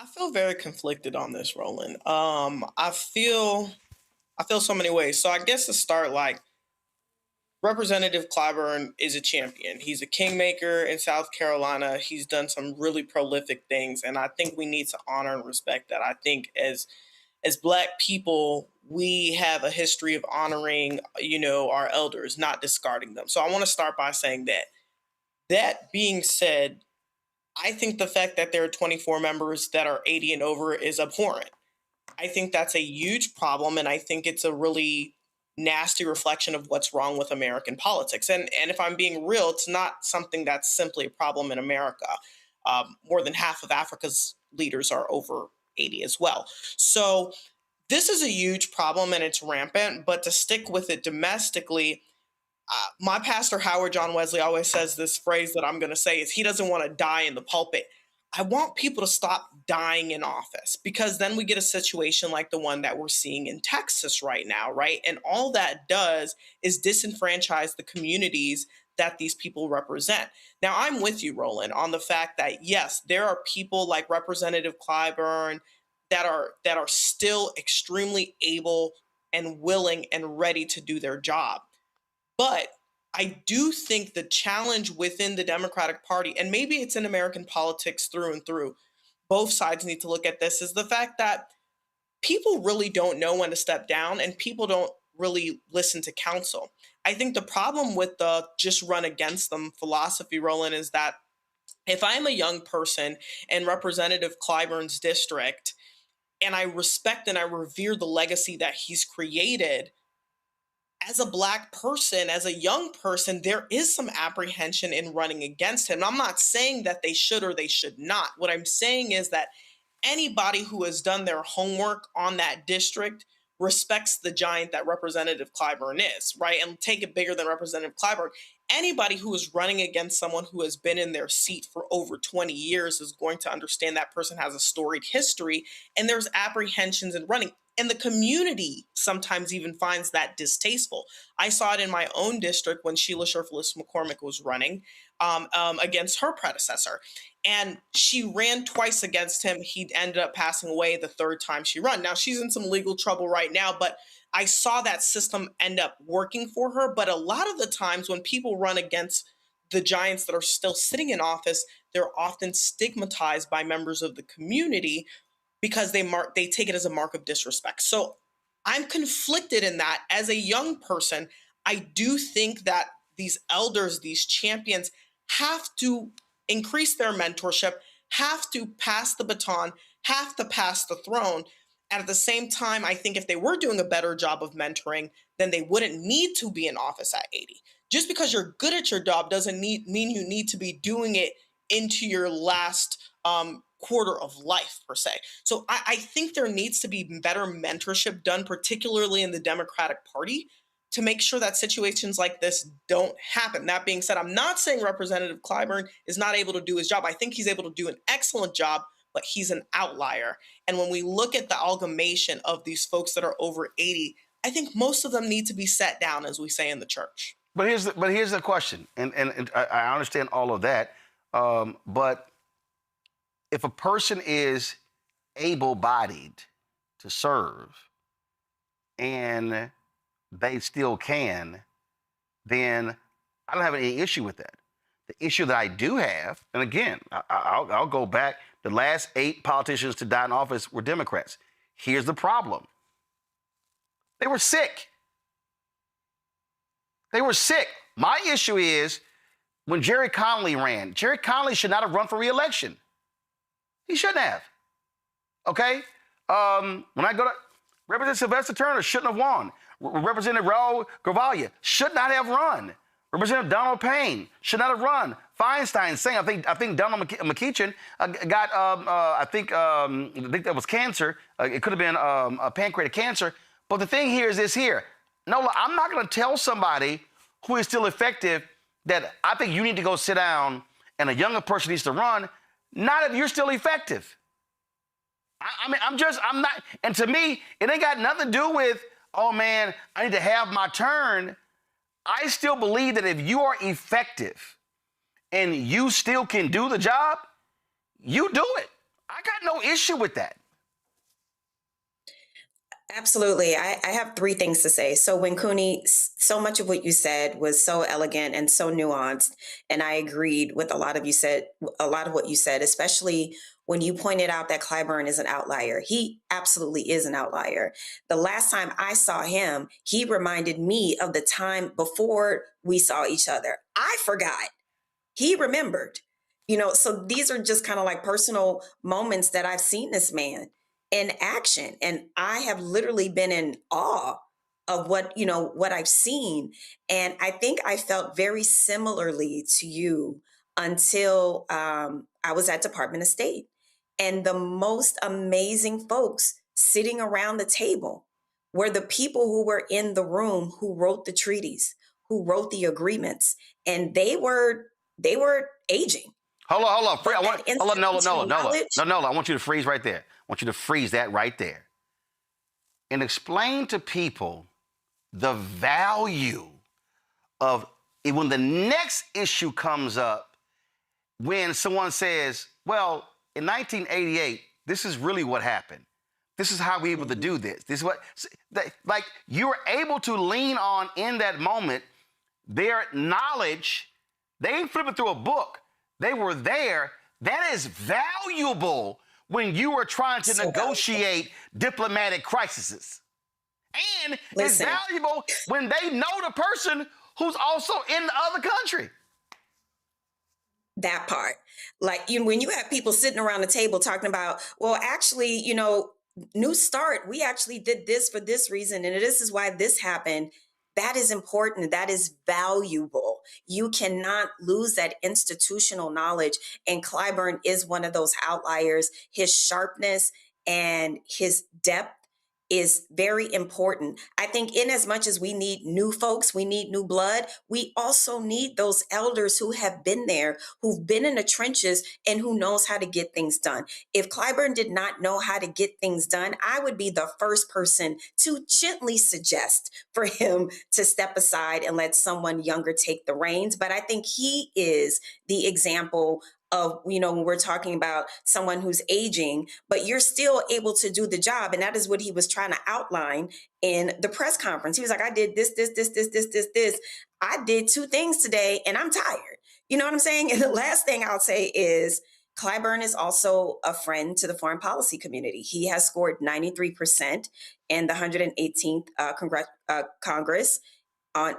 I feel very conflicted on this, Roland. I feel so many ways. So I guess to start, like, Representative Clyburn is a champion. He's a kingmaker in South Carolina. He's done some really prolific things, and I think we need to honor and respect that. I think as Black people, we have a history of honoring, our elders, not discarding them. So I want to start by saying that. That being said, I think the fact that there are 24 members that are 80 and over is abhorrent. I think that's a huge problem, and I think it's a really nasty reflection of what's wrong with American politics. And if I'm being real, it's not something that's simply a problem in America. More than half of Africa's leaders are over 80 as well. So this is a huge problem, and it's rampant. But to stick with it domestically, my pastor, Howard John Wesley, always says this phrase that I'm going to say is he doesn't want to die in the pulpit. I want people to stop dying in office, because then we get a situation like the one that we're seeing in Texas right now, right? And all that does is disenfranchise the communities that these people represent. Now, I'm with you, Roland, on the fact that, yes, there are people like Representative Clyburn that are still extremely able and willing and ready to do their job. But I do think the challenge within the Democratic Party, and maybe it's in American politics through and through, both sides need to look at this, is the fact that people really don't know when to step down and people don't really listen to counsel. I think the problem with the just run against them philosophy, Roland, is that if I'm a young person in Representative Clyburn's district and I respect and I revere the legacy that he's created, as a Black person, as a young person, there is some apprehension in running against him. I'm not saying that they should or they should not. What I'm saying is that anybody who has done their homework on that district respects the giant that Representative Clyburn is, right? And take it bigger than Representative Clyburn. Anybody who is running against someone who has been in their seat for over 20 years is going to understand that person has a storied history, and there's apprehensions in running. And the community sometimes even finds that distasteful. I saw it in my own district when Sheila Sherfless McCormick was running against her predecessor. And she ran twice against him. He ended up passing away the third time she ran. Now, she's in some legal trouble right now, but I saw that system end up working for her. But a lot of the times when people run against the giants that are still sitting in office, they're often stigmatized by members of the community because they take it as a mark of disrespect. So I'm conflicted in that. As a young person, I do think that these elders, these champions, have to increase their mentorship, have to pass the baton, have to pass the throne. And at the same time, I think if they were doing a better job of mentoring, then they wouldn't need to be in office at 80. Just because you're good at your job doesn't mean you need to be doing it into your last quarter of life, per se. So I think there needs to be better mentorship done, particularly in the Democratic Party, to make sure that situations like this don't happen. That being said, I'm not saying Representative Clyburn is not able to do his job. I think he's able to do an excellent job, but he's an outlier. And when we look at the amalgamation of these folks that are over 80, I think most of them need to be set down, as we say in the church. But here's the question, and I understand all of that, but if a person is able-bodied to serve and they still can, then I don't have any issue with that. The issue that I do have, and again, I'll go back, the last 8 politicians to die in office were Democrats. Here's the problem. They were sick. They were sick. My issue is when Jerry Connolly ran, Jerry Connolly should not have run for re-election. He shouldn't have. Okay? When I go to Representative Sylvester Turner shouldn't have won. Representative Raul Gravaglia should not have run. Representative Donald Payne should not have run. Feinstein saying, I think Donald McEachin got, I think that was cancer. It could have been pancreatic cancer. But the thing here is this here. Nola, I'm not going to tell somebody who is still effective that I think you need to go sit down and a younger person needs to run, not if you're still effective. I'm not, and to me, it ain't got nothing to do with, oh man, I need to have my turn. I still believe that if you are effective and you still can do the job, you do it. I got no issue with that. Absolutely. I have three things to say. So when Cooney, so much of what you said was so elegant and so nuanced, and I agreed with a lot of what you said, especially when you pointed out that Clyburn is an outlier. He absolutely is an outlier. The last time I saw him, he reminded me of the time before we saw each other. I forgot. He remembered. So these are just kind of like personal moments that I've seen this man in action. And I have literally been in awe of what I've seen. And I think I felt very similarly to you until I was at Department of State. And the most amazing folks sitting around the table were the people who were in the room, who wrote the treaties, who wrote the agreements. And they were aging. Hold on. Nola, I want you to freeze right there. I want you to freeze that right there. And explain to people the value of when the next issue comes up, when someone says, well, in 1988, this is really what happened. This is how we were able to do this. This is what, like, you were able to lean on in that moment their knowledge. They didn't flip it through a book. They were there. That is valuable when you are trying to negotiate diplomatic crises. And it's valuable when they know the person who's also in the other country. That part. Like, when you have people sitting around the table talking about, well, actually, New Start, we actually did this for this reason, and this is why this happened. That is important. That is valuable. You cannot lose that institutional knowledge. And Clyburn is one of those outliers. His sharpness and his depth is very important. I think in as much as we need new folks, we need new blood, we also need those elders who have been there, who've been in the trenches and who knows how to get things done. If Clyburn did not know how to get things done, I would be the first person to gently suggest for him to step aside and let someone younger take the reins. But I think he is the example of, when we're talking about someone who's aging, but you're still able to do the job. And that is what he was trying to outline in the press conference. He was like, I did this. I did two things today and I'm tired. You know what I'm saying? And the last thing I'll say is Clyburn is also a friend to the foreign policy community. He has scored 93% in the 118th Congress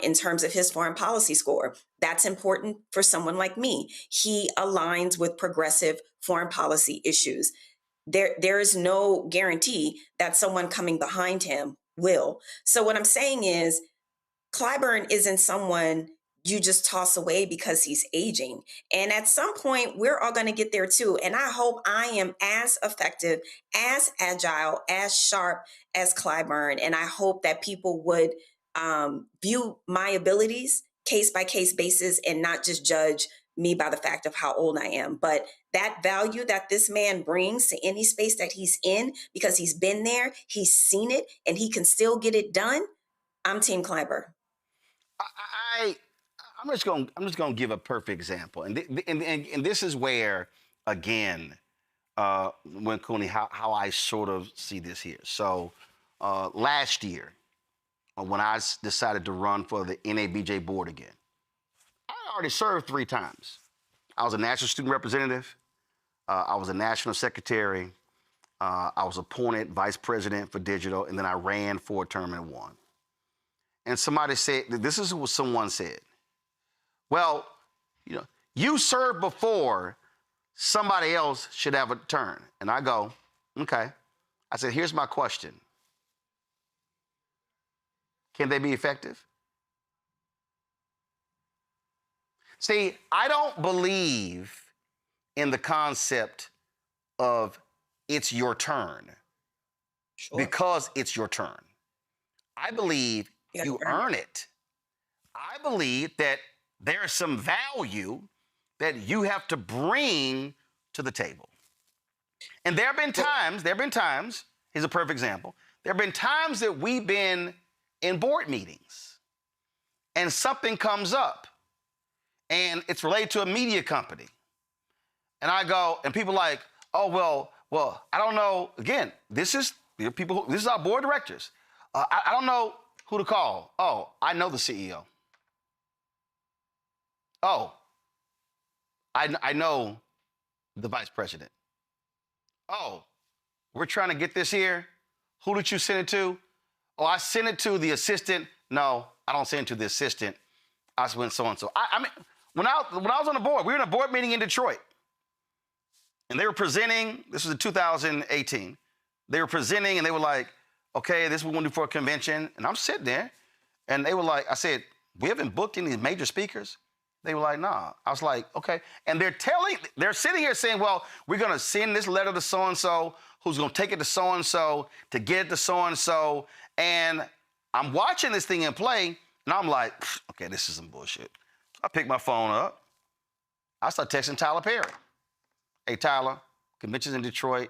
in terms of his foreign policy score. That's important for someone like me. He aligns with progressive foreign policy issues. There is no guarantee that someone coming behind him will. So what I'm saying is Clyburn isn't someone you just toss away because he's aging. And at some point, we're all going to get there too. And I hope I am as effective, as agile, as sharp as Clyburn. And I hope that people would view my abilities case by case basis and not just judge me by the fact of how old I am. But that value that this man brings to any space that he's in, because he's been there, he's seen it, and he can still get it done. I'm Team Clyburn. I'm just going to give a perfect example, and this is where, again, when Cooney, how I sort of see this here. So last year, when I decided to run for the NABJ board again, I already served 3 times. I was a national student representative. I was a national secretary. I was appointed vice president for digital, and then I ran for a term and won. And somebody said, this is what someone said. Well, you served before, somebody else should have a turn. And I go, okay. I said, here's my question. Can they be effective? See, I don't believe in the concept of it's your turn because it's your turn. I believe you earn it. I believe that there's some value that you have to bring to the table. And there have been times, here's a perfect example. There have been times that we've been in board meetings and something comes up and it's related to a media company. And I go, and people are like, oh, well, I don't know. Again, this is our board of directors. I don't know who to call. Oh, I know the CEO. Oh, I know the vice president. Oh, we're trying to get this here. Who did you send it to? Oh, I sent it to the assistant. No, I don't send it to the assistant. I went so-and-so. I mean, when I was on the board, we were in a board meeting in Detroit. And they were presenting, this was in 2018. They were presenting and they were like, okay, this is what we're gonna do for a convention. And I'm sitting there and they were like, I said, we haven't booked any major speakers. They were like, nah. I was like, okay. And they're sitting here saying, well, we're gonna send this letter to so-and-so, who's gonna take it to so-and-so, to get it to so-and-so. And I'm watching this thing in play and I'm like, okay, this is some bullshit. I pick my phone up. I start texting Tyler Perry. Hey, Tyler, convention's in Detroit.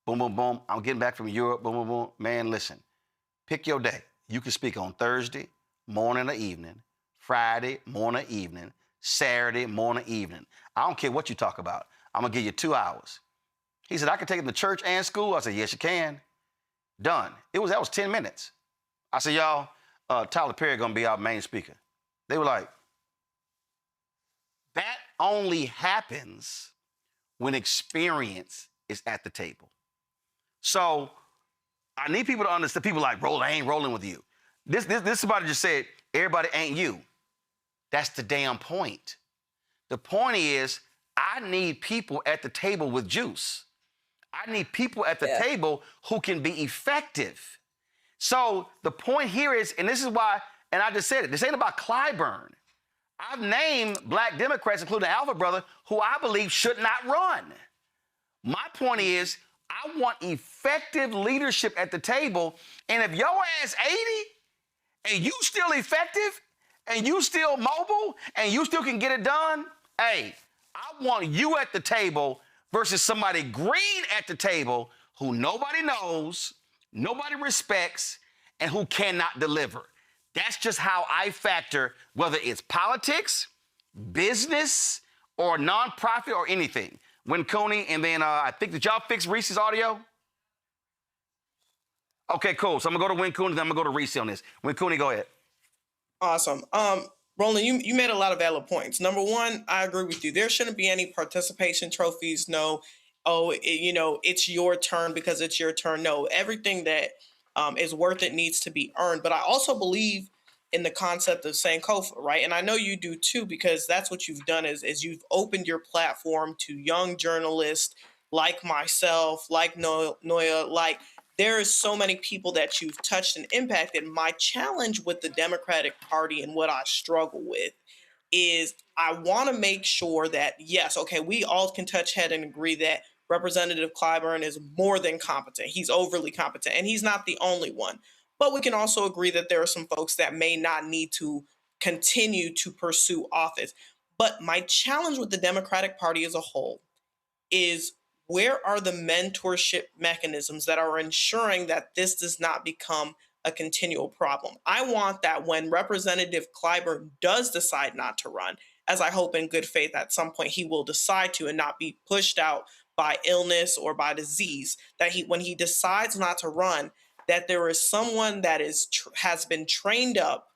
Boom, boom, boom. I'm getting back from Europe. Boom, boom, boom. Man, listen, pick your day. You can speak on Thursday, morning or evening, Friday, morning or evening, Saturday, morning or evening. I don't care what you talk about. I'm going to give you 2 hours. He said, I can take it to church and school. I said, yes, you can. Done. That was 10 minutes. I said, y'all, Tyler Perry going to be our main speaker. They were like, that only happens when experience is at the table. So I need people to understand. People like, Roland, I ain't rolling with you. This somebody just said, everybody ain't you. That's the damn point. The point is, I need people at the table with juice. I need people at the table who can be effective. So the point here is, and this is why, and I just said it, this ain't about Clyburn. I've named black Democrats, including Alpha Brother, who I believe should not run. My point is, I want effective leadership at the table. And if your ass 80 and you still effective and you still mobile and you still can get it done, hey, I want you at the table versus somebody green at the table who nobody knows, nobody respects, and who cannot deliver. That's just how I factor, whether it's politics, business, or nonprofit, or anything. Win Cooney, and then I think, did y'all fix Reese's audio? Okay, cool. So I'm gonna go to Win Cooney, then I'm gonna go to Reese on this. Win Cooney, go ahead. Awesome. Roland, you made a lot of valid points. Number one, I agree with you. There shouldn't be any participation trophies. No, it's your turn because it's your turn. No, everything that is worth it needs to be earned. But I also believe in the concept of Sankofa, right? And I know you do too, because that's what you've done is you've opened your platform to young journalists like myself, like Noya, like there is so many people that you've touched and impacted. My challenge with the Democratic Party and what I struggle with is I want to make sure that, yes, okay, we all can touch head and agree that Representative Clyburn is more than competent. He's overly competent, and he's not the only one. But we can also agree that there are some folks that may not need to continue to pursue office. But my challenge with the Democratic Party as a whole is, where are the mentorship mechanisms that are ensuring that this does not become a continual problem? I want that when Representative Clyburn does decide not to run, as I hope in good faith at some point he will decide to and not be pushed out by illness or by disease, that when he decides not to run, that there is someone that has been trained up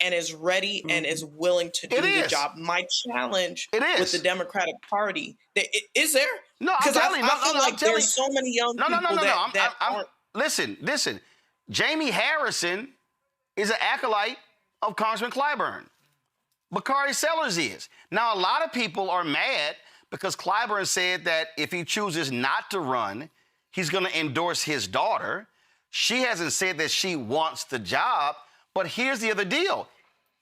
and is ready and is willing to do the job. My challenge with the Democratic Party, is there? No, I'm because telling you. I feel like there's so many young people that aren't. Listen. Jamie Harrison is an acolyte of Congressman Clyburn. Bakari Sellers is. Now, a lot of people are mad because Clyburn said that if he chooses not to run, he's going to endorse his daughter. She hasn't said that she wants the job, but here's the other deal.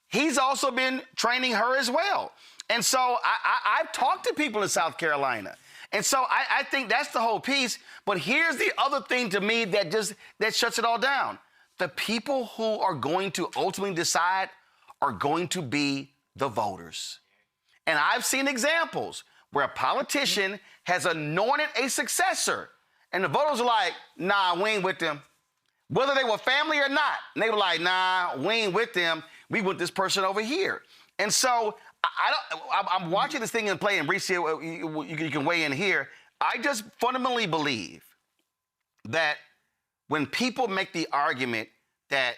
He's also been training her as well. And so I've talked to people in South Carolina. And so I think that's the whole piece. But here's the other thing to me that shuts it all down. The people who are going to ultimately decide are going to be the voters. And I've seen examples where a politician has anointed a successor, and the voters are like, nah, we ain't with them. Whether they were family or not. And they were like, nah, we ain't with them. We want this person over here. And so I'm watching this thing in play, and Reese, you can weigh in here. I just fundamentally believe that when people make the argument that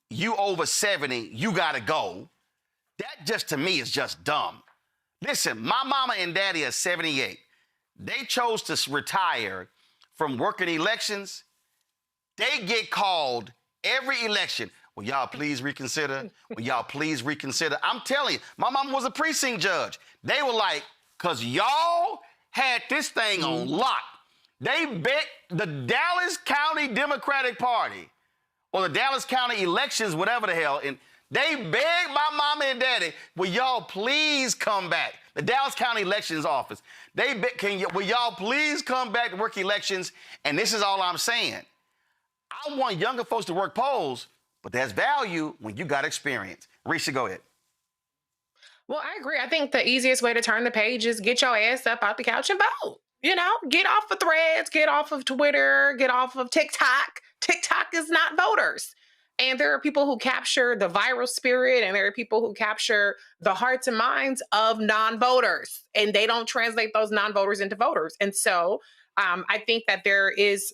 you over 70, you got to go, that just to me is just dumb. Listen, my mama and daddy are 78. They chose to retire from working elections. They get called every election. Will y'all please reconsider? Will y'all please reconsider? I'm telling you, my mama was a precinct judge. They were like, because y'all had this thing on lock. They bet the Dallas County Democratic Party or the Dallas County elections, whatever the hell, and they begged my mama and daddy, will y'all please come back? The Dallas County Elections Office. They will y'all please come back to work elections? And this is all I'm saying. I want younger folks to work polls, but there's value when you got experience. Risha, go ahead. Well, I agree. I think the easiest way to turn the page is get your ass up out the couch and vote. You know, get off of Threads, get off of Twitter, get off of TikTok. TikTok is not voters. And there are people who capture the viral spirit, and there are people who capture the hearts and minds of non-voters, and they don't translate those non-voters into voters. And so I think that there is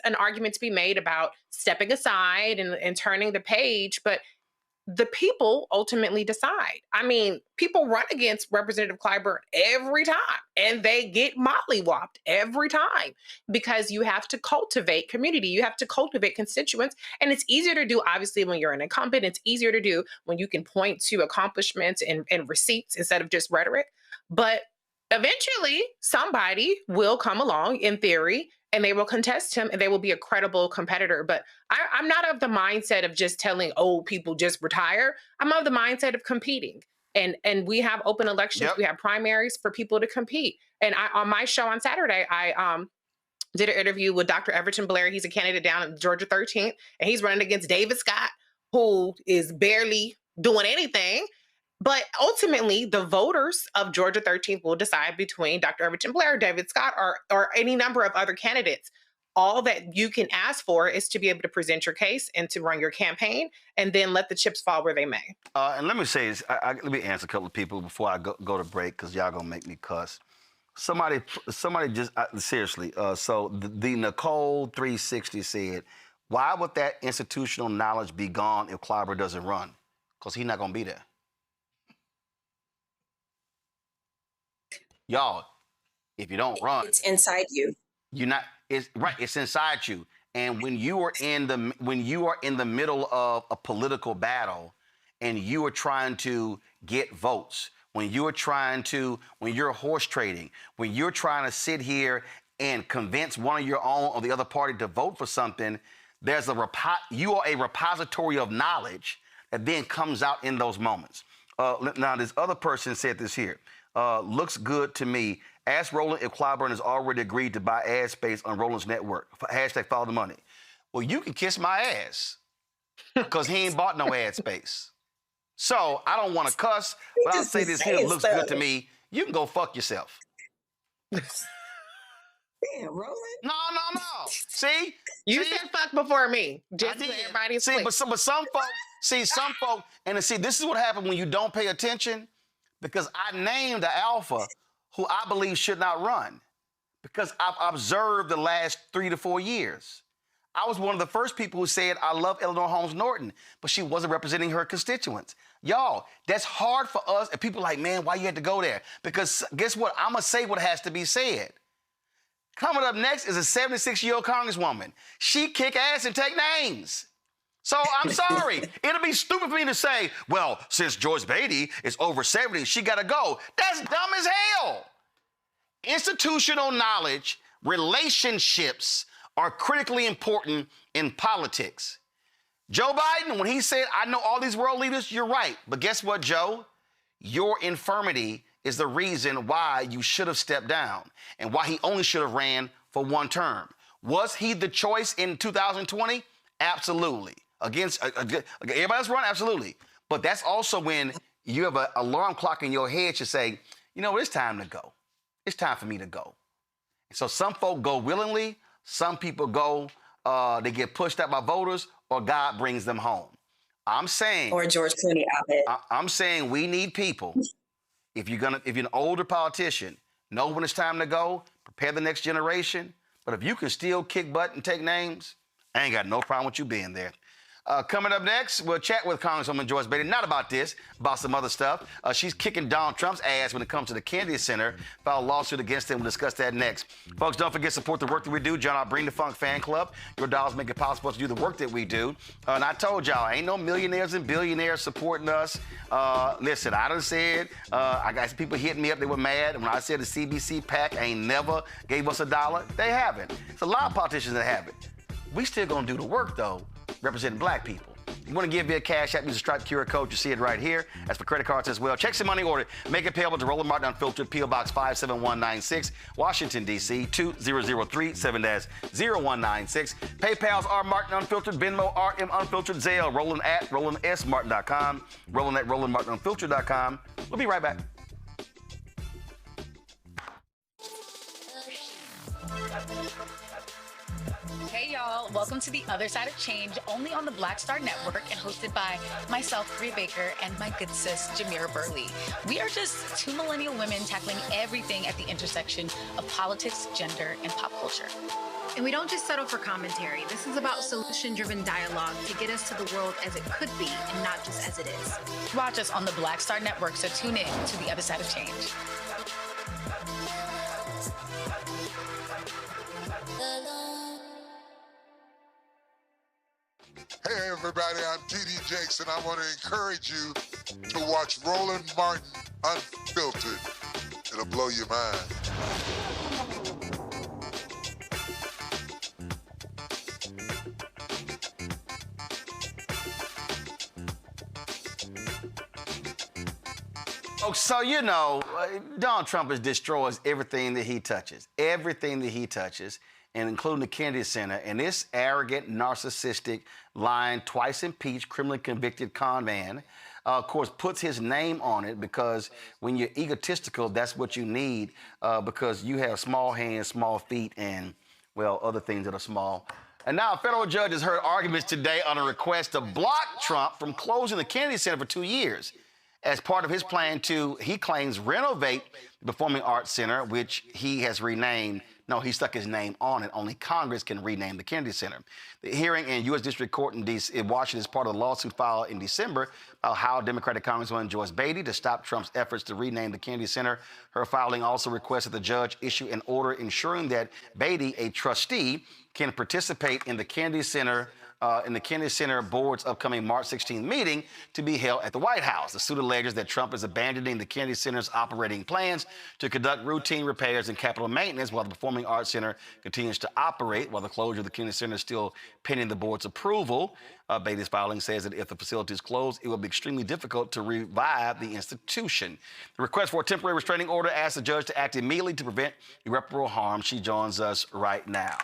an argument to be made about stepping aside and turning the page, but the people ultimately decide. I mean, people run against Representative Clyburn every time, and they get mollywopped every time because you have to cultivate community. You have to cultivate constituents, and it's easier to do, obviously, when you're an incumbent. It's easier to do when you can point to accomplishments and receipts instead of just rhetoric. But eventually, somebody will come along, in theory, and they will contest him, and they will be a credible competitor. But I'm not of the mindset of just telling old people just retire. I'm of the mindset of competing. And we have open elections. Yep. We have primaries for people to compete. And on my show on Saturday, I did an interview with Dr. Everton Blair. He's a candidate down in Georgia 13th, and he's running against David Scott, who is barely doing anything. But ultimately, the voters of Georgia 13th will decide between Dr. Everton Blair, David Scott, or any number of other candidates. All that you can ask for is to be able to present your case and to run your campaign, and then let the chips fall where they may. And let me say this. Let me answer a couple of people before I go to break, because y'all going to make me cuss. Somebody just, seriously, so the Nicole 360 said, why would that institutional knowledge be gone if Clyburn doesn't run? Because he's not going to be there. Y'all, if you don't run, it's inside you. You're not. It's right. It's inside you. And when you are in the middle of a political battle, and you are trying to get votes, when you're horse trading, when you're trying to sit here and convince one of your own or the other party to vote for something, you are a repository of knowledge that then comes out in those moments. Now, this other person said this here. Looks good to me. Ask Roland if Clyburn has already agreed to buy ad space on Roland's network. Hashtag follow the money. Well, you can kiss my ass because he ain't bought no ad space. So I don't want to cuss, but I'll say this here. Looks good to me. You can go fuck yourself. Damn, Roland. No. See? You said fuck before me. Just so everybody's see, but some folks, and see, this is what happens when you don't pay attention. Because I named the alpha who I believe should not run. Because I've observed the last 3 to 4 years. I was one of the first people who said, I love Eleanor Holmes Norton, but she wasn't representing her constituents. Y'all, that's hard for us. And people are like, man, why you had to go there? Because guess what? I'm going to say what has to be said. Coming up next is a 76-year-old Congresswoman. She kick ass and take names. So I'm sorry. It'll be stupid for me to say, well, since Joyce Beatty is over 70, she got to go. That's dumb as hell. Institutional knowledge, relationships are critically important in politics. Joe Biden, when he said, I know all these world leaders, you're right. But guess what, Joe? Your infirmity is the reason why you should have stepped down and why he only should have ran for one term. Was he the choice in 2020? Absolutely. Against everybody else run? Absolutely. But that's also when you have an alarm clock in your head to say, you know, it's time to go. It's time for me to go. So some folk go willingly. Some people go, they get pushed out by voters, or God brings them home. I'm saying, or George Clooney out there. I'm saying we need people. If you're an older politician, know when it's time to go, prepare the next generation. But if you can still kick butt and take names, I ain't got no problem with you being there. Coming up next, we'll chat with Congresswoman Joyce Beatty, not about this, about some other stuff. She's kicking Donald Trump's ass when it comes to the Kennedy Center. Filed a lawsuit against him. We'll discuss that next. Folks, don't forget to support the work that we do. Join our Bring the Funk fan club. Your dollars make it possible to do the work that we do. And I told y'all, ain't no millionaires and billionaires supporting us. Listen, I done said, I got some people hitting me up. They were mad when I said the CBC PAC ain't never gave us $1. They haven't. It's a lot of politicians that haven't. We still gonna do the work, though, representing black people. You want to give via Cash App, use the Stripe QR code. You see it right here. As for credit cards as well. Checks and money order. Make it payable to Roland Martin Unfiltered, P.O. Box 57196, Washington, D.C. 20037-0196. PayPal's R Martin Unfiltered, Venmo RM Unfiltered, Zelle, Roland at RolandSMartin.com, Roland at RolandMartinUnfiltered.com. We'll be right back. Hey y'all, welcome to The Other Side of Change, only on the Black Star Network and hosted by myself, Bree Baker, and my good sis, Jamira Burley. We are just two millennial women tackling everything at the intersection of politics, gender, and pop culture. And we don't just settle for commentary. This is about solution-driven dialogue to get us to the world as it could be and not just as it is. Watch us on the Black Star Network, so tune in to The Other Side of Change. Hey everybody, I'm T.D. Jakes, and I want to encourage you to watch Roland Martin Unfiltered. It'll blow your mind. Oh, so you know, Donald Trump destroys everything that he touches. Everything that he touches. And including the Kennedy Center, and this arrogant, narcissistic, lying, twice impeached, criminally convicted con man, of course, puts his name on it because when you're egotistical, that's what you need because you have small hands, small feet, and, well, other things that are small. And now a federal judge has heard arguments today on a request to block Trump from closing the Kennedy Center for 2 years as part of his plan to, he claims, renovate the Performing Arts Center, which he has renamed. No, he stuck his name on it. Only Congress can rename the Kennedy Center. The hearing in U.S. District Court in Washington is part of the lawsuit filed in December about how Democratic Congresswoman Joyce Beatty to stop Trump's efforts to rename the Kennedy Center. Her filing also requests that the judge issue an order ensuring that Beatty, a trustee, can participate in the Kennedy Center board's upcoming March 16th meeting to be held at the White House. The suit alleges that Trump is abandoning the Kennedy Center's operating plans to conduct routine repairs and capital maintenance while the Performing Arts Center continues to operate, while the closure of the Kennedy Center is still pending the board's approval. Beatty's filing says that if the facility is closed, it will be extremely difficult to revive the institution. The request for a temporary restraining order asks the judge to act immediately to prevent irreparable harm. She joins us right now.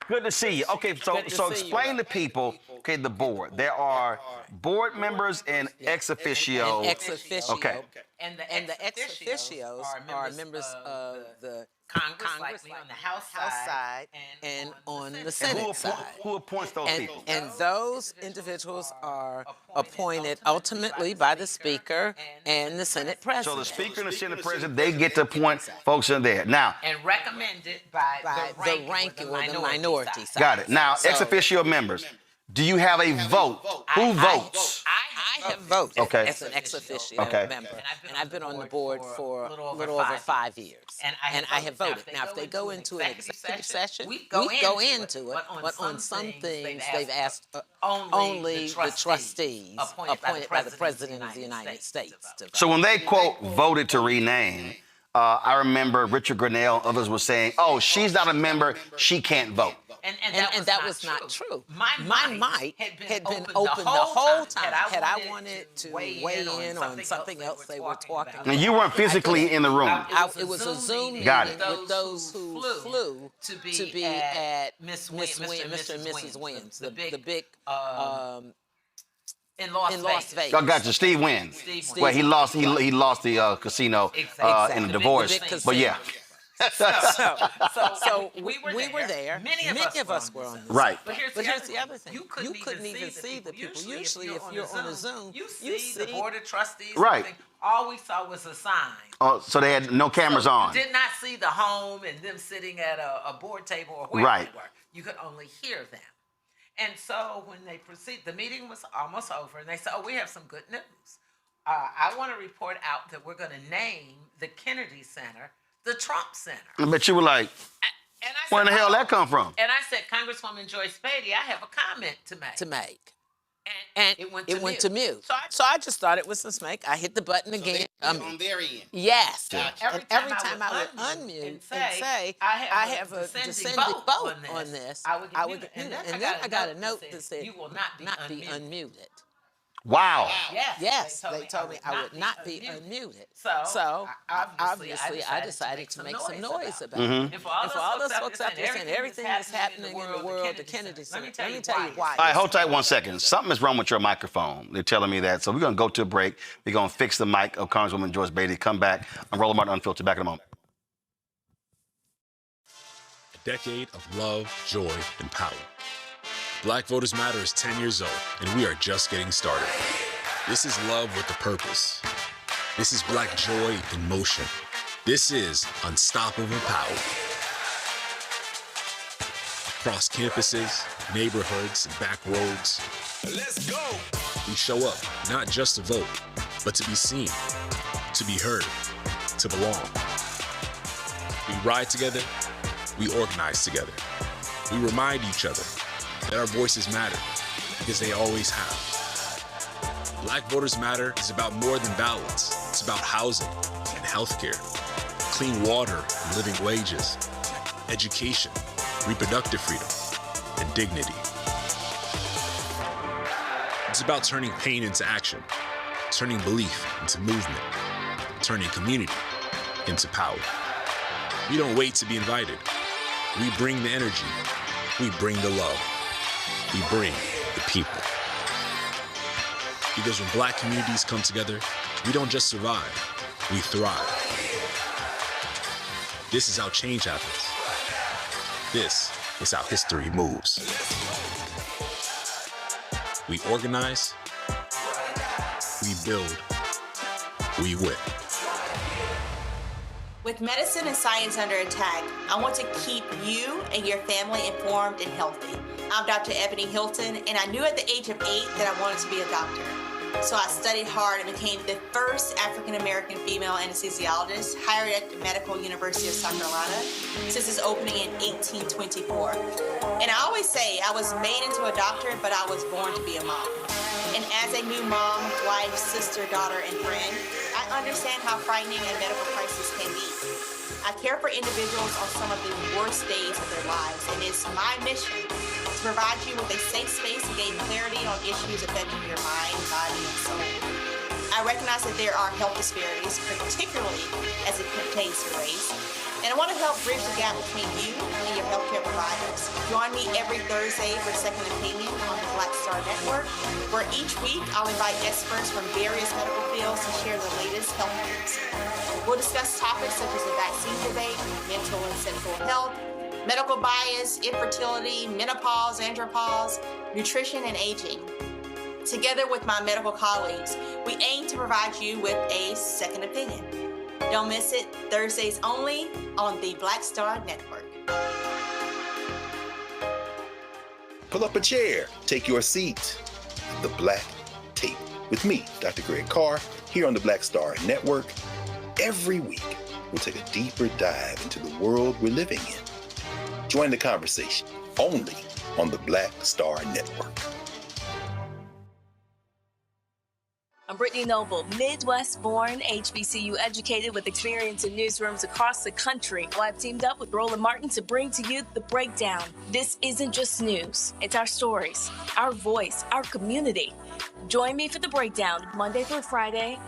Good to see you. Okay, so explain to people Okay, the board. There are board members and ex officio. And ex officio. Okay. And the ex officios are members of the Congress, like me, on the House side and on the Senate side. Who appoints those people? And those individuals are appointed ultimately by the Speaker and the Senate President. So the Speaker and the Senate President, they get to appoint folks in there. Now, and recommended by the ranking or the minority side. Got it. Now, ex officio members, do you have a vote? Who votes? I have voted as an ex officio member, and I've been on the board for a little over 5 years. And I have voted. Now, if they go into an executive session, we go into it, but on some things they've asked only the trustees appointed by the President of the United States to vote. So when they, quote, voted to rename, I remember Richard Grinnell, others were saying, oh, she's not a member, she can't vote. And that was not true. My mic had been open the whole time. Had I wanted to weigh in on something else they were talking about. Now, you weren't physically in the room. It was a Zoom meeting with those who flew to be at Mr. and Mrs. Williams, the big in Las Vegas. I got you, Steve wins. Well, he lost the casino in the divorce, but yeah. So we were there. Many of us were on this. Right. But here's the other thing. You couldn't even see the people. Usually, if you're on a Zoom, you see the board of trustees. Right. All we saw was a sign. Oh, so they had no cameras on. You did not see the home and them sitting at a board table or wherever they were. You could only hear them. And so when they proceed, the meeting was almost over, and they said, oh, we have some good news. I want to report out that we're going to name the Kennedy Center the Trump Center. But you were like, where in the hell that come from? And I said, Congresswoman Joyce Beatty, I have a comment to make. And it went to mute. So I just thought it was a mistake. I hit the button again. On their end. Yes. Every time I would unmute and say, I have a dissenting vote on this, I would get muted. And then I got a note that said, you will not be unmuted. Wow. Yes, they told me I would not be unmuted. So obviously, I decided to make some noise about it. And for all those folks out there saying everything that's happening in the world, the Kennedy Center, let me tell you why. All right, hold tight 1 second. Something is wrong with your microphone. They're telling me that. So we're going to go to a break. We're going to fix the mic of Congresswoman Joyce Beatty. Come back. I'm Roland Martin Unfiltered. Back in a moment. A decade of love, joy, and power. Black Voters Matter is 10 years old, and we are just getting started. This is love with a purpose. This is Black joy in motion. This is unstoppable power. Across campuses, neighborhoods, and back roads, let's go! We show up, not just to vote, but to be seen, to be heard, to belong. We ride together, we organize together. We remind each other that our voices matter, because they always have. Black Voters Matter is about more than ballots. It's about housing and healthcare, clean water and living wages, education, reproductive freedom, and dignity. It's about turning pain into action, turning belief into movement, turning community into power. We don't wait to be invited. We bring the energy. We bring the love. We bring the people. Because when Black communities come together, we don't just survive, we thrive. This is how change happens. This is how history moves. We organize, we build, we win. With medicine and science under attack, I want to keep you and your family informed and healthy. I'm Dr. Ebony Hilton, and I knew at the age of 8 that I wanted to be a doctor. So I studied hard and became the first African-American female anesthesiologist hired at the Medical University of South Carolina since its opening in 1824. And I always say I was made into a doctor, but I was born to be a mom. And as a new mom, wife, sister, daughter, and friend, I understand how frightening a medical crisis can be. I care for individuals on some of the worst days of their lives, and it's my mission to provide you with a safe space to gain clarity on issues affecting your mind, body, and soul. I recognize that there are health disparities, particularly as it pertains to race, and I want to help bridge the gap between you and your healthcare providers. Join me every Thursday for Second Opinion on the Black Star Network, where each week I'll invite experts from various medical fields to share the latest health news. We'll discuss topics such as the vaccine debate, mental and sexual health, medical bias, infertility, menopause, andropause, nutrition, and aging. Together with my medical colleagues, we aim to provide you with a second opinion. Don't miss it, Thursdays only on the Black Star Network. Pull up a chair, take your seat. The Black Tape with me, Dr. Greg Carr, here on the Black Star Network. Every week, we'll take a deeper dive into the world we're living in. Join the conversation only on the Black Star Network. I'm Brittany Noble, Midwest-born, HBCU educated with experience in newsrooms across the country. Well, I've teamed up with Roland Martin to bring to you The Breakdown. This isn't just news. It's our stories, our voice, our community. Join me for The Breakdown, Monday through Friday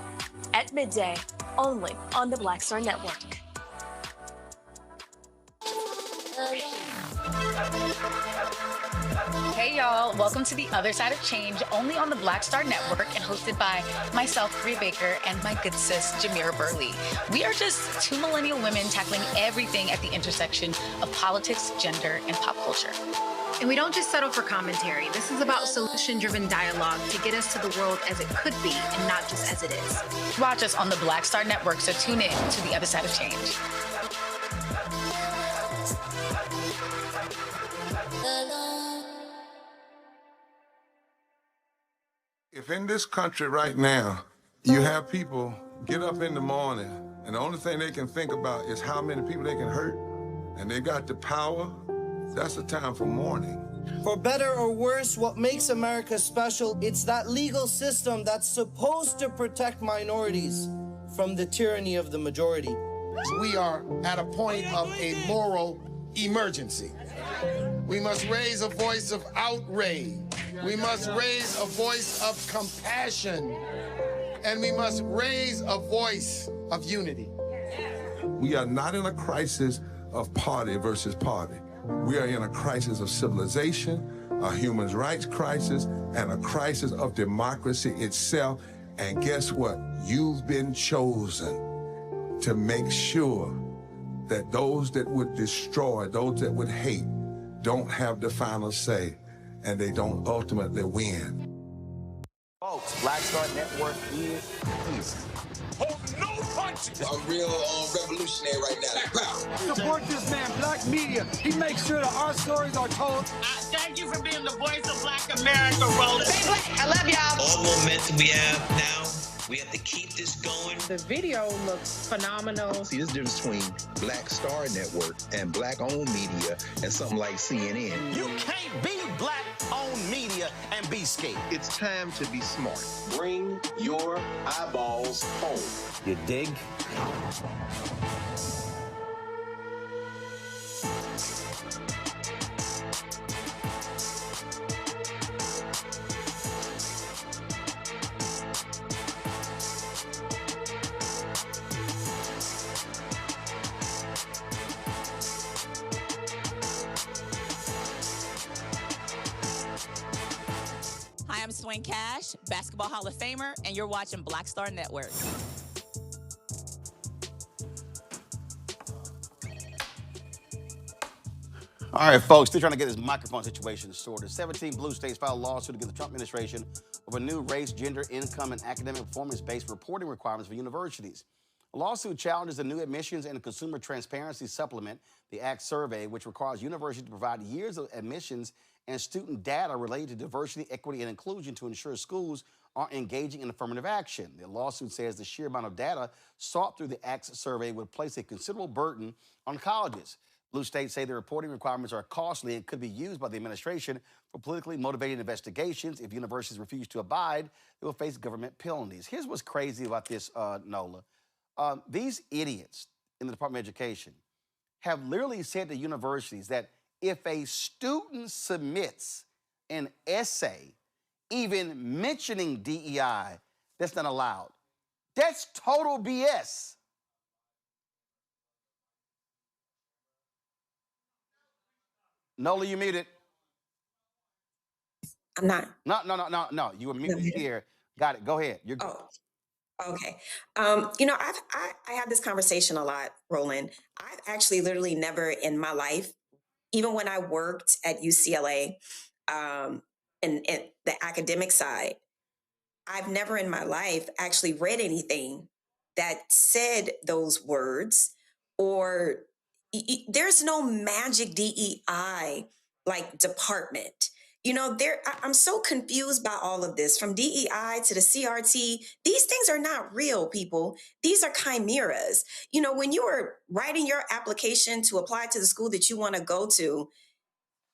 at midday, only on the Black Star Network. Hey y'all, welcome to The Other Side of Change, only on the Black Star Network and hosted by myself, Rhea Baker, and my good sis, Jamira Burley. We are just two millennial women tackling everything at the intersection of politics, gender, and pop culture. And we don't just settle for commentary. This is about solution-driven dialogue to get us to the world as it could be and not just as it is. Watch us on the Black Star Network, so tune in to The Other Side of Change. If in this country right now, you have people get up in the morning and the only thing they can think about is how many people they can hurt, and they got the power, that's the time for mourning. For better or worse, what makes America special, it's that legal system that's supposed to protect minorities from the tyranny of the majority. We are at a point of a moral emergency. We must raise a voice of outrage. We must raise a voice of compassion. And we must raise a voice of unity. We are not in a crisis of party versus party. We are in a crisis of civilization, a human rights crisis, and a crisis of democracy itself. And guess what? You've been chosen to make sure that those that would destroy, those that would hate, don't have the final say, and they don't ultimately win. Folks, Black Star Network is easy. Oh, no punches! I'm real revolutionary right now. Support this man, Black Media. He makes sure that our stories are told. Thank you for being the voice of Black America, Roland. Stay black. I love y'all. All the momentum we have now, we have to keep this going. The video looks phenomenal. See, this difference between Black Star Network and black-owned media and something like CNN. You can't be black-owned media and be scared. It's time to be smart. Bring your eyeballs home. You dig? Hi, I'm Swing Cash, Basketball Hall of Famer, and you're watching Black Star Network. All right, folks, still trying to get this microphone situation sorted. 17 blue states filed a lawsuit against the Trump administration over new race, gender, income, and academic performance-based reporting requirements for universities. The lawsuit challenges the new admissions and consumer transparency supplement, the ACT survey, which requires universities to provide years of admissions and student data related to diversity, equity, and inclusion to ensure schools are engaging in affirmative action. The lawsuit says the sheer amount of data sought through the ACT survey would place a considerable burden on colleges. Blue states say the reporting requirements are costly and could be used by the administration for politically motivated investigations. If universities refuse to abide, they will face government penalties. Here's what's crazy about this, Nola. These idiots in the Department of Education have literally said to universities that if a student submits an essay, even mentioning DEI, that's not allowed. That's total BS. Nola, you muted. I'm not. No. You were muted here. Got it. Go ahead. You're good. Okay. You know, I have this conversation a lot, Roland. I've actually literally never in my life, even when I worked at UCLA, and the academic side, I've never in my life actually read anything that said those words, or there's no magic DEI like department. You know, I'm so confused by all of this, from DEI to the CRT. These things are not real, people. These are chimeras. You know, when you are writing your application to apply to the school that you want to go to,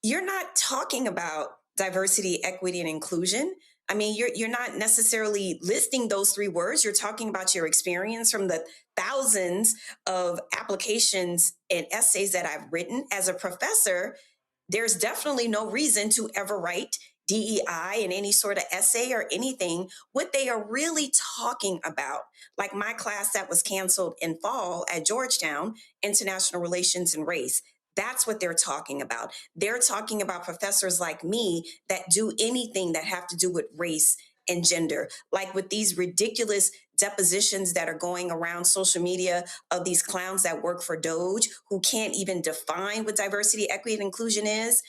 you're not talking about diversity, equity, and inclusion. I mean, you're not necessarily listing those three words. You're talking about your experience from the thousands of applications and essays that I've written. As a professor, there's definitely no reason to ever write DEI in any sort of essay or anything. What they are really talking about, like my class that was canceled in fall at Georgetown, International Relations and Race, that's what they're talking about. They're talking about professors like me that do anything that have to do with race and gender, like with these ridiculous depositions that are going around social media of these clowns that work for Doge who can't even define what diversity, equity, and inclusion is.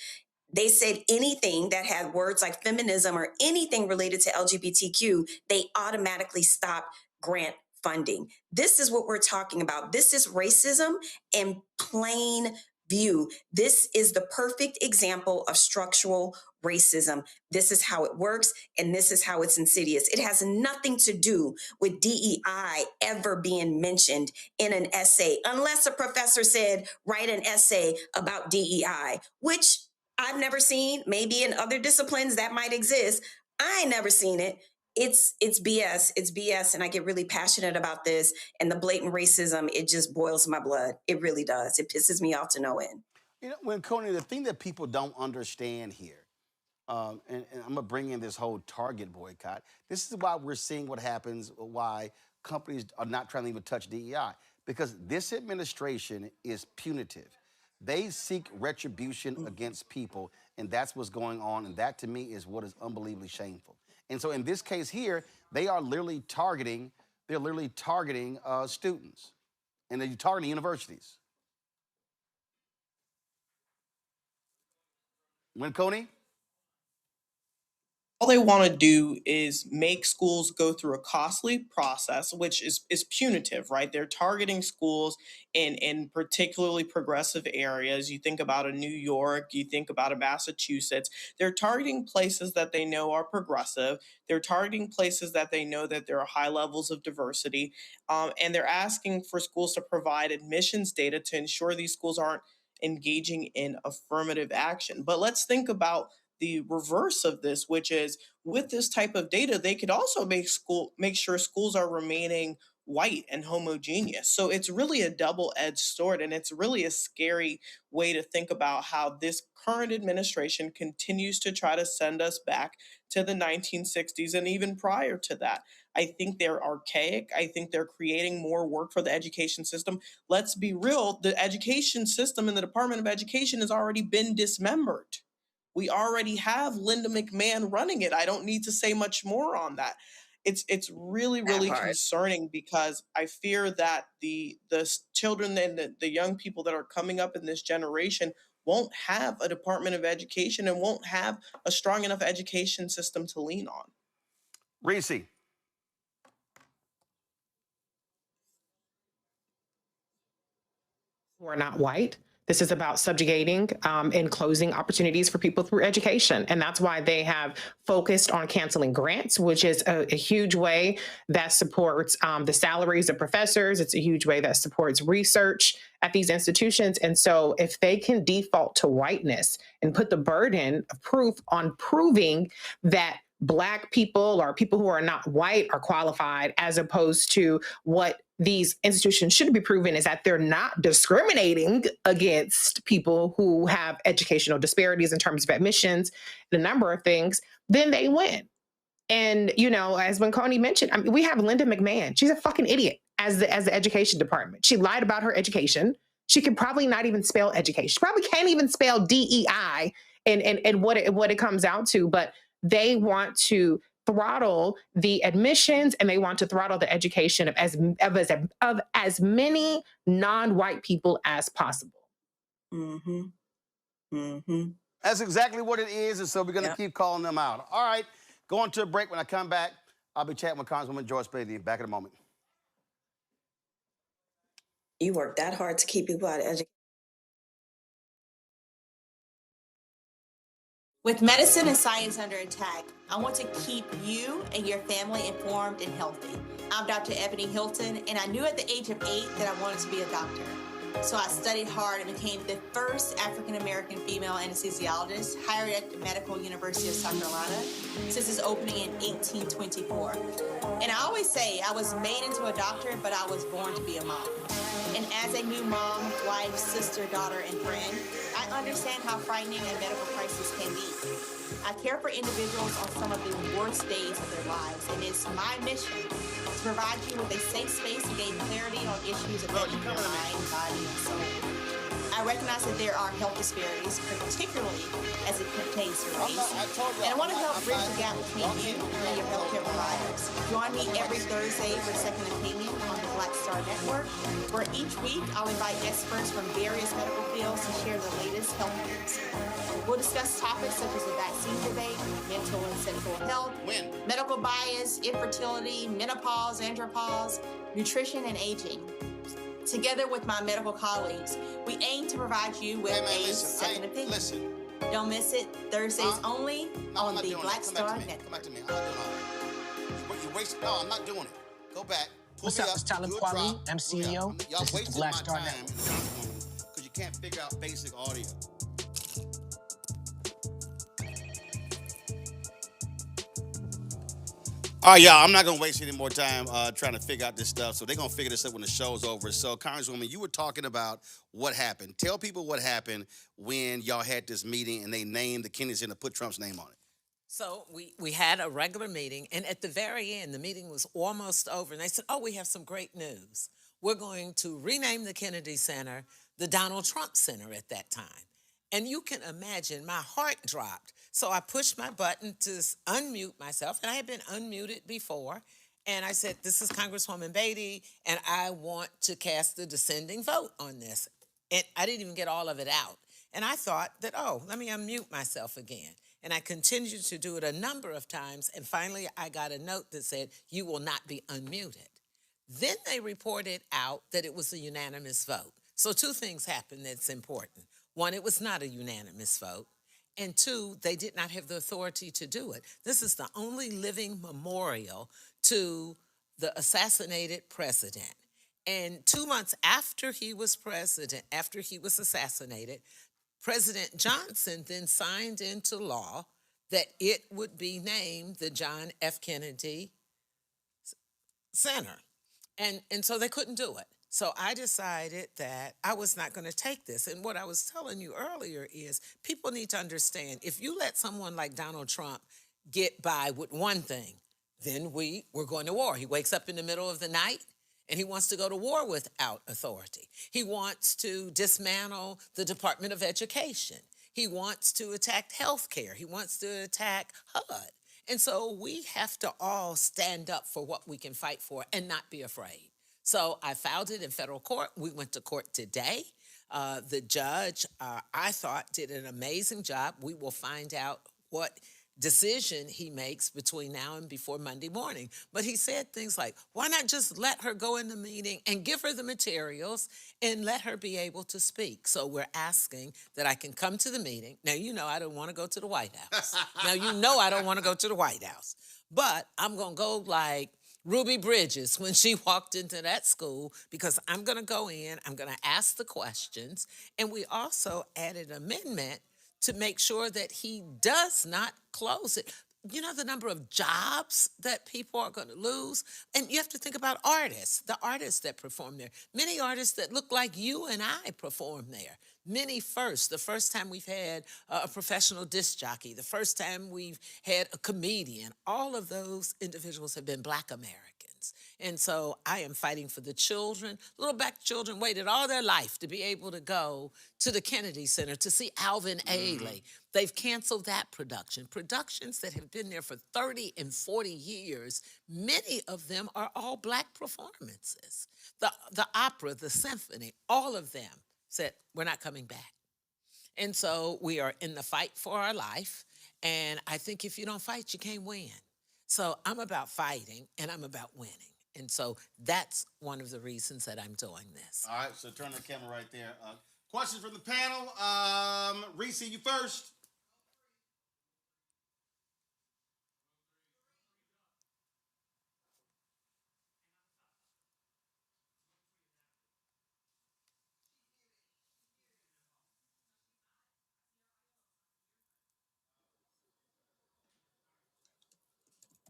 They said anything that had words like feminism or anything related to LGBTQ, they automatically stop grant funding. This is what we're talking about. This is racism in plain view. This is the perfect example of structural racism. This is how it works, and this is how it's insidious. It has nothing to do with DEI ever being mentioned in an essay, unless a professor said, write an essay about DEI, which I've never seen. Maybe in other disciplines that might exist. I ain't never seen it. It's BS. It's BS. And I get really passionate about this. And the blatant racism, it just boils my blood. It really does. It pisses me off to no end. You know, when Coney, the thing that people don't understand here, and I'm going to bring in this whole Target boycott. This is why we're seeing what happens, why companies are not trying to even touch DEI. Because this administration is punitive. They seek retribution against people, and that's what's going on. And that, to me, is what is unbelievably shameful. And so in this case here, they are literally targeting, students, and they're targeting universities. When Coney? All they want to do is make schools go through a costly process, which is punitive, right? They're targeting schools in particularly progressive areas. You think about a New York, you think about a Massachusetts. They're targeting places that they know are progressive. They're targeting places that they know that there are high levels of diversity. And they're asking for schools to provide admissions data to ensure these schools aren't engaging in affirmative action. But let's think about the reverse of this, which is with this type of data, they could also make sure schools are remaining white and homogeneous. So it's really a double-edged sword, and it's really a scary way to think about how this current administration continues to try to send us back to the 1960s and even prior to that. I think they're archaic. I think they're creating more work for the education system. Let's be real, the education system in the Department of Education has already been dismembered. We already have Linda McMahon running it. I don't need to say much more on that. It's really, really concerning, because I fear that the children and the young people that are coming up in this generation won't have a Department of Education and won't have a strong enough education system to lean on. Reese. Who are not white. This is about subjugating and closing opportunities for people through education. And that's why they have focused on canceling grants, which is a huge way that supports the salaries of professors. It's a huge way that supports research at these institutions. And so if they can default to whiteness and put the burden of proof on proving that Black people or people who are not white are qualified, as opposed to what these institutions should be proven is that they're not discriminating against people who have educational disparities in terms of admissions, the number of things, then they win. And, you know, as when Coney mentioned, I mean, we have Linda McMahon. She's a fucking idiot as the education department. She lied about her education. She could probably not even spell education. She probably can't even spell DEI and what it comes out to, but they want to throttle the admissions and they want to throttle the education of as many non-white people as possible. Mm-hmm. Mm-hmm. That's exactly what it is, and so we're going to keep calling them out. All right, going to a break. When I come back, I'll be chatting with Congresswoman Joyce Beatty. Back in a moment. You work that hard to keep people out of education. With medicine and science under attack, I want to keep you and your family informed and healthy. I'm Dr. Ebony Hilton, and I knew at the age of 8 that I wanted to be a doctor. So I studied hard and became the first African-American female anesthesiologist hired at the Medical University of South Carolina since its opening in 1824. And I always say I was made into a doctor, but I was born to be a mom. And as a new mom, wife, sister, daughter, and friend, I understand how frightening a medical crisis can be. I care for individuals on some of the worst days of their lives, and it's my mission to provide you with a safe space to gain clarity on issues affecting your mind, body, and soul. I recognize that there are health disparities, particularly as it pertains to race, and I want to help bridge the gap between you and your healthcare providers. Join me every Thursday for Second Opinion on the Black Star Network, where each week I'll invite experts from various medical fields to share the latest health news. We'll discuss topics such as the vaccine debate, mental and sexual health, medical bias, infertility, menopause, andropause, nutrition, and aging. Together with my medical colleagues, we aim to provide you with second opinion. Don't miss it, Thursdays only on the Black Star Network. Come back to me. I'm not doing all that. You're wasting. No, I'm not doing it. Go back. What's up? It's Talib Kweli, MCEO. Y'all This is wasting the Black my Star time Network. because you can't figure out basic audio. All right, y'all, I'm not going to waste any more time trying to figure out this stuff. So they're going to figure this out when the show's over. So, Congresswoman, you were talking about what happened. Tell people what happened when y'all had this meeting and they named the Kennedy Center, put Trump's name on it. So we had a regular meeting, and at the very end, the meeting was almost over, and they said, oh, we have some great news. We're going to rename the Kennedy Center the Donald Trump Center at that time. And you can imagine, my heart dropped. So I pushed my button to unmute myself, and I had been unmuted before. And I said, this is Congresswoman Beatty, and I want to cast the descending vote on this. And I didn't even get all of it out. And I thought that, oh, let me unmute myself again. And I continued to do it a number of times, and finally I got a note that said, you will not be unmuted. Then they reported out that it was a unanimous vote. So two things happened that's important. One, it was not a unanimous vote. And two, they did not have the authority to do it. This is the only living memorial to the assassinated president. And 2 months after he was assassinated, President Johnson then signed into law that it would be named the John F. Kennedy Center. And so they couldn't do it. So I decided that I was not going to take this. And what I was telling you earlier is people need to understand, if you let someone like Donald Trump get by with one thing, then we're going to war. He wakes up in the middle of the night and he wants to go to war without authority. He wants to dismantle the Department of Education. He wants to attack health care. He wants to attack HUD. And so we have to all stand up for what we can fight for and not be afraid. So I filed it in federal court. We went to court today. The judge, I thought, did an amazing job. We will find out what decision he makes between now and before Monday morning. But he said things like, why not just let her go in the meeting and give her the materials and let her be able to speak? So we're asking that I can come to the meeting. Now, you know I don't want to go to the White House. Now, you know I don't want to go to the White House. But I'm going to go like Ruby Bridges when she walked into that school, because I'm going to go in, I'm going to ask the questions, and we also added an amendment to make sure that he does not close it. You know the number of jobs that people are going to lose? And you have to think about artists, the artists that perform there. Many artists that look like you and I perform there. Many firsts. The first time we've had a professional disc jockey, the first time we've had a comedian. All of those individuals have been Black Americans. immigrants. And so I am fighting for the children. Little black children waited all their life to be able to go to the Kennedy Center to see Alvin Ailey. They've canceled that production. Productions that have been there for 30 and 40 years, many of them are all black performances. The opera, the symphony, all of them said, we're not coming back. And so we are in the fight for our life. And I think if you don't fight, you can't win. So I'm about fighting and I'm about winning. And so that's one of the reasons that I'm doing this. All right, so turn the camera right there. Questions from the panel. Reese, you first.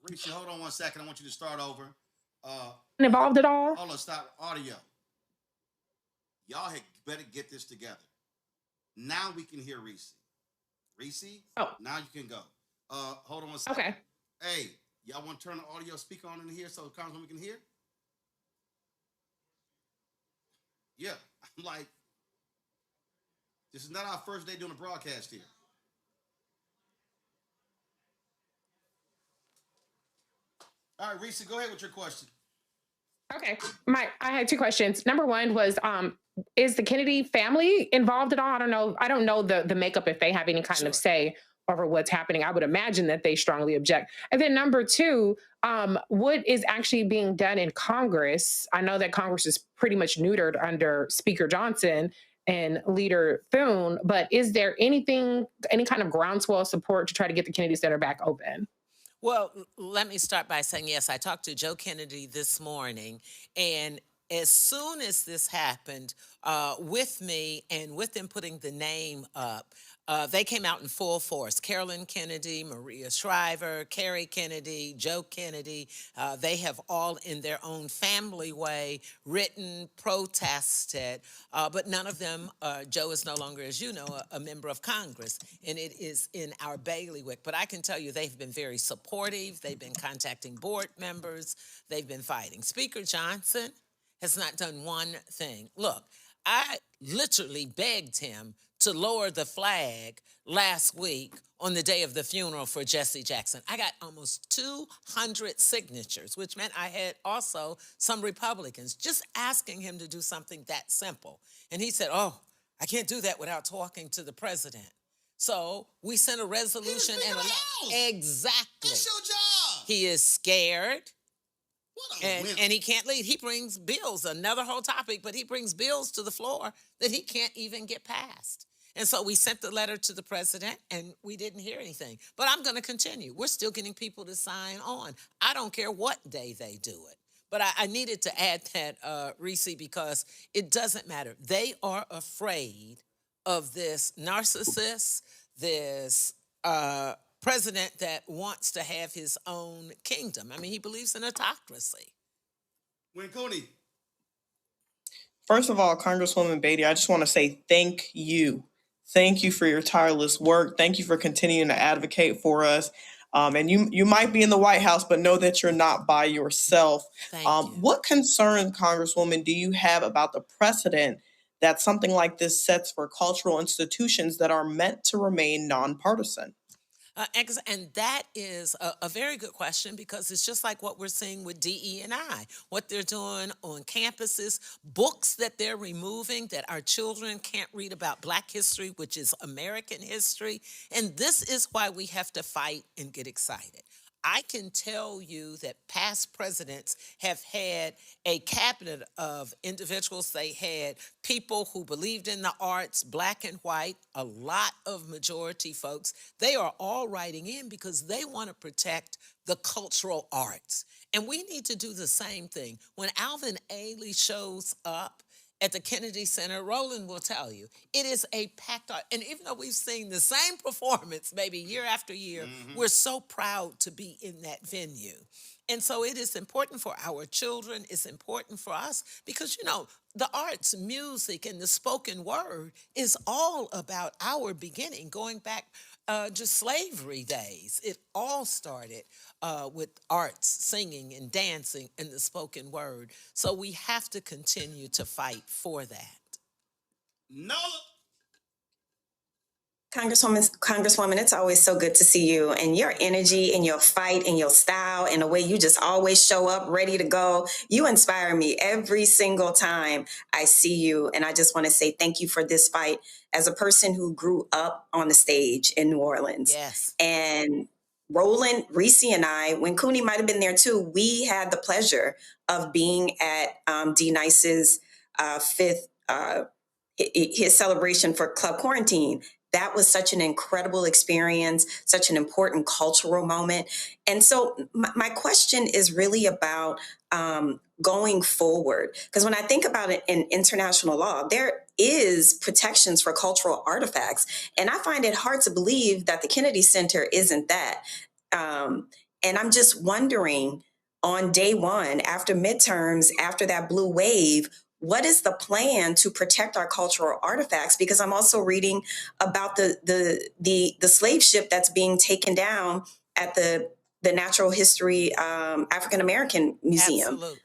Reese, hold on one second. I want you to start over. Involved at all? Hold on, stop. Audio. Y'all better get this together. Now we can hear Reese. Reese? Oh. Now you can go. Hold on one second. Okay. Hey, y'all want to turn the audio speaker on in here so the Congresswoman can hear? Yeah. I'm like, this is not our first day doing a broadcast here. All right, Reese, go ahead with your question. Okay. I had two questions. Number one was, is the Kennedy family involved at all? I don't know the makeup, if they have any kind of say over what's happening. I would imagine that they strongly object. And then number two, what is actually being done in Congress? I know that Congress is pretty much neutered under Speaker Johnson and Leader Thune, but is there any kind of groundswell support to try to get the Kennedy Center back open? Well, let me start by saying, yes, I talked to Joe Kennedy this morning, and as soon as this happened, with me and with them putting the name up, they came out in full force. Carolyn Kennedy, Maria Shriver, Carrie Kennedy, Joe Kennedy, they have all in their own family way written, protested, but none of them, Joe is no longer, as you know, a member of Congress, and it is in our bailiwick. But I can tell you they've been very supportive. They've been contacting board members. They've been fighting. Speaker Johnson has not done one thing. Look, I literally begged him to lower the flag last week on the day of the funeral for Jesse Jackson. I got almost 200 signatures, which meant I had also some Republicans just asking him to do something that simple. And he said, oh, I can't do that without talking to the president. So we sent a resolution and exactly. That's your job. He is scared. And he can't lead. He brings bills, another whole topic, but he brings bills to the floor that he can't even get passed. And so we sent the letter to the president, and we didn't hear anything. But I'm going to continue. We're still getting people to sign on. I don't care what day they do it. But I needed to add that, Reese, because it doesn't matter. They are afraid of this narcissist, this president that wants to have his own kingdom. I mean, he believes in autocracy. Winconi. First of all, Congresswoman Beatty, I just want to say thank you. Thank you for your tireless work. Thank you for continuing to advocate for us. And you might be in the White House, but know that you're not by yourself. Thank you. What concern, Congresswoman, do you have about the precedent that something like this sets for cultural institutions that are meant to remain nonpartisan? And that is a very good question, because it's just like what we're seeing with DE&I, what they're doing on campuses, books that they're removing that our children can't read about Black history, which is American history. And this is why we have to fight and get excited. I can tell you that past presidents have had a cabinet of individuals. They had people who believed in the arts, Black and white, a lot of majority folks. They are all writing in because they want to protect the cultural arts. And we need to do the same thing. When Alvin Ailey shows up at the Kennedy Center, Roland will tell you, it is a packed art. And even though we've seen the same performance maybe year after year, we're so proud to be in that venue. And so it is important for our children, it's important for us, because, you know, the arts, music, and the spoken word is all about our beginning, going back just slavery days. It all started with arts, singing and dancing and the spoken word. So we have to continue to fight for that. No. Congresswoman, it's always so good to see you and your energy and your fight and your style and the way you just always show up ready to go. You inspire me every single time I see you. And I just want to say thank you for this fight as a person who grew up on the stage in New Orleans. Yes. And Roland, Reese, and I, when Cooney might have been there too, we had the pleasure of being at D. Nice's fifth, his celebration for Club Quarantine. That was such an incredible experience, such an important cultural moment. And so my question is really about going forward. Because when I think about it in international law, there is protections for cultural artifacts. And I find it hard to believe that the Kennedy Center isn't that. And I'm just wondering, on day one, after midterms, after that blue wave, what is the plan to protect our cultural artifacts? Because I'm also reading about the slave ship that's being taken down at the Natural History African American Museum. Absolutely.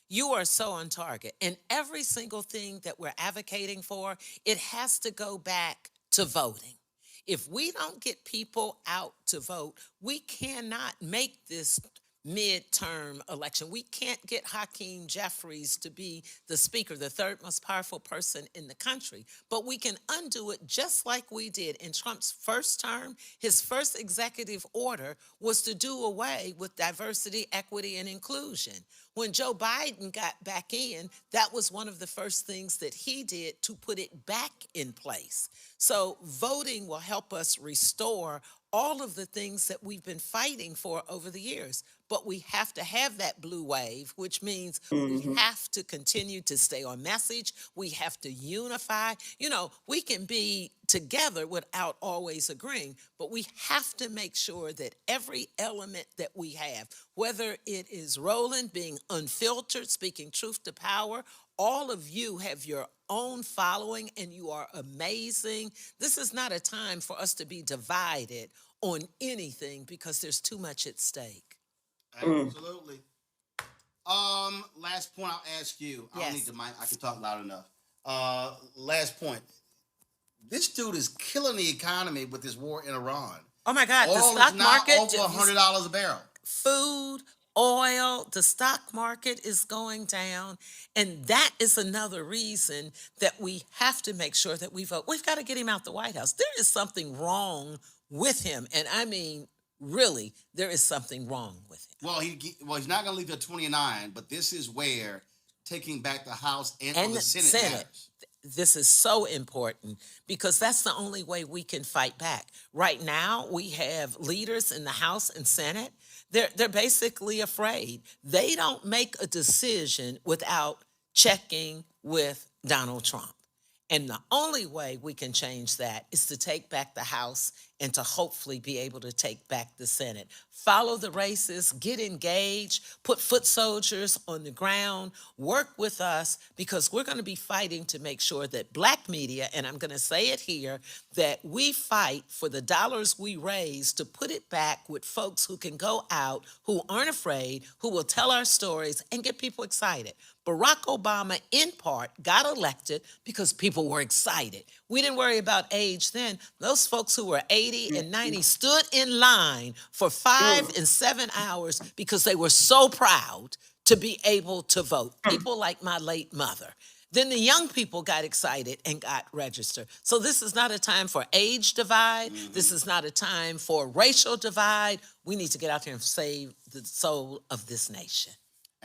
You are so on target. And every single thing that we're advocating for, it has to go back to voting. If we don't get people out to vote, we cannot make this midterm election. We can't get Hakeem Jeffries to be the speaker, the third most powerful person in the country. But we can undo it just like we did in Trump's first term. His first executive order was to do away with diversity, equity, and inclusion. When Joe Biden got back in, that was one of the first things that he did to put it back in place. So voting will help us restore all of the things that we've been fighting for over the years. But we have to have that blue wave, which means we have to continue to stay on message. We have to unify. You know, we can be together without always agreeing, but we have to make sure that every element that we have, whether it is Roland being unfiltered, speaking truth to power, all of you have your own following and you are amazing. This is not a time for us to be divided on anything because there's too much at stake. Absolutely. Last point I'll ask you. I don't need the mic. I can talk loud enough. Last point. This dude is killing the economy with this war in Iran. Oh my God, Oil the stock market over $100 a barrel. Food, oil, the stock market is going down. And that is another reason that we have to make sure that we vote. We've got to get him out the White House. There is something wrong with him. And I mean, really, there is something wrong with him. Well, he's not going to leave till 29, but this is where taking back the House and the Senate matters. This is so important because that's the only way we can fight back. Right now, we have leaders in the House and Senate. They're basically afraid. They don't make a decision without checking with Donald Trump. And the only way we can change that is to take back the House and to hopefully be able to take back the Senate. Follow the races, get engaged, put foot soldiers on the ground, work with us, because we're going to be fighting to make sure that Black media, and I'm going to say it here, that we fight for the dollars we raise to put it back with folks who can go out, who aren't afraid, who will tell our stories and get people excited. Barack Obama, in part, got elected because people were excited. We didn't worry about age then. Those folks who were 80 and 90 stood in line for 5 and 7 hours because they were so proud to be able to vote. People like my late mother. Then the young people got excited and got registered. So this is not a time for age divide. This is not a time for racial divide. We need to get out there and save the soul of this nation.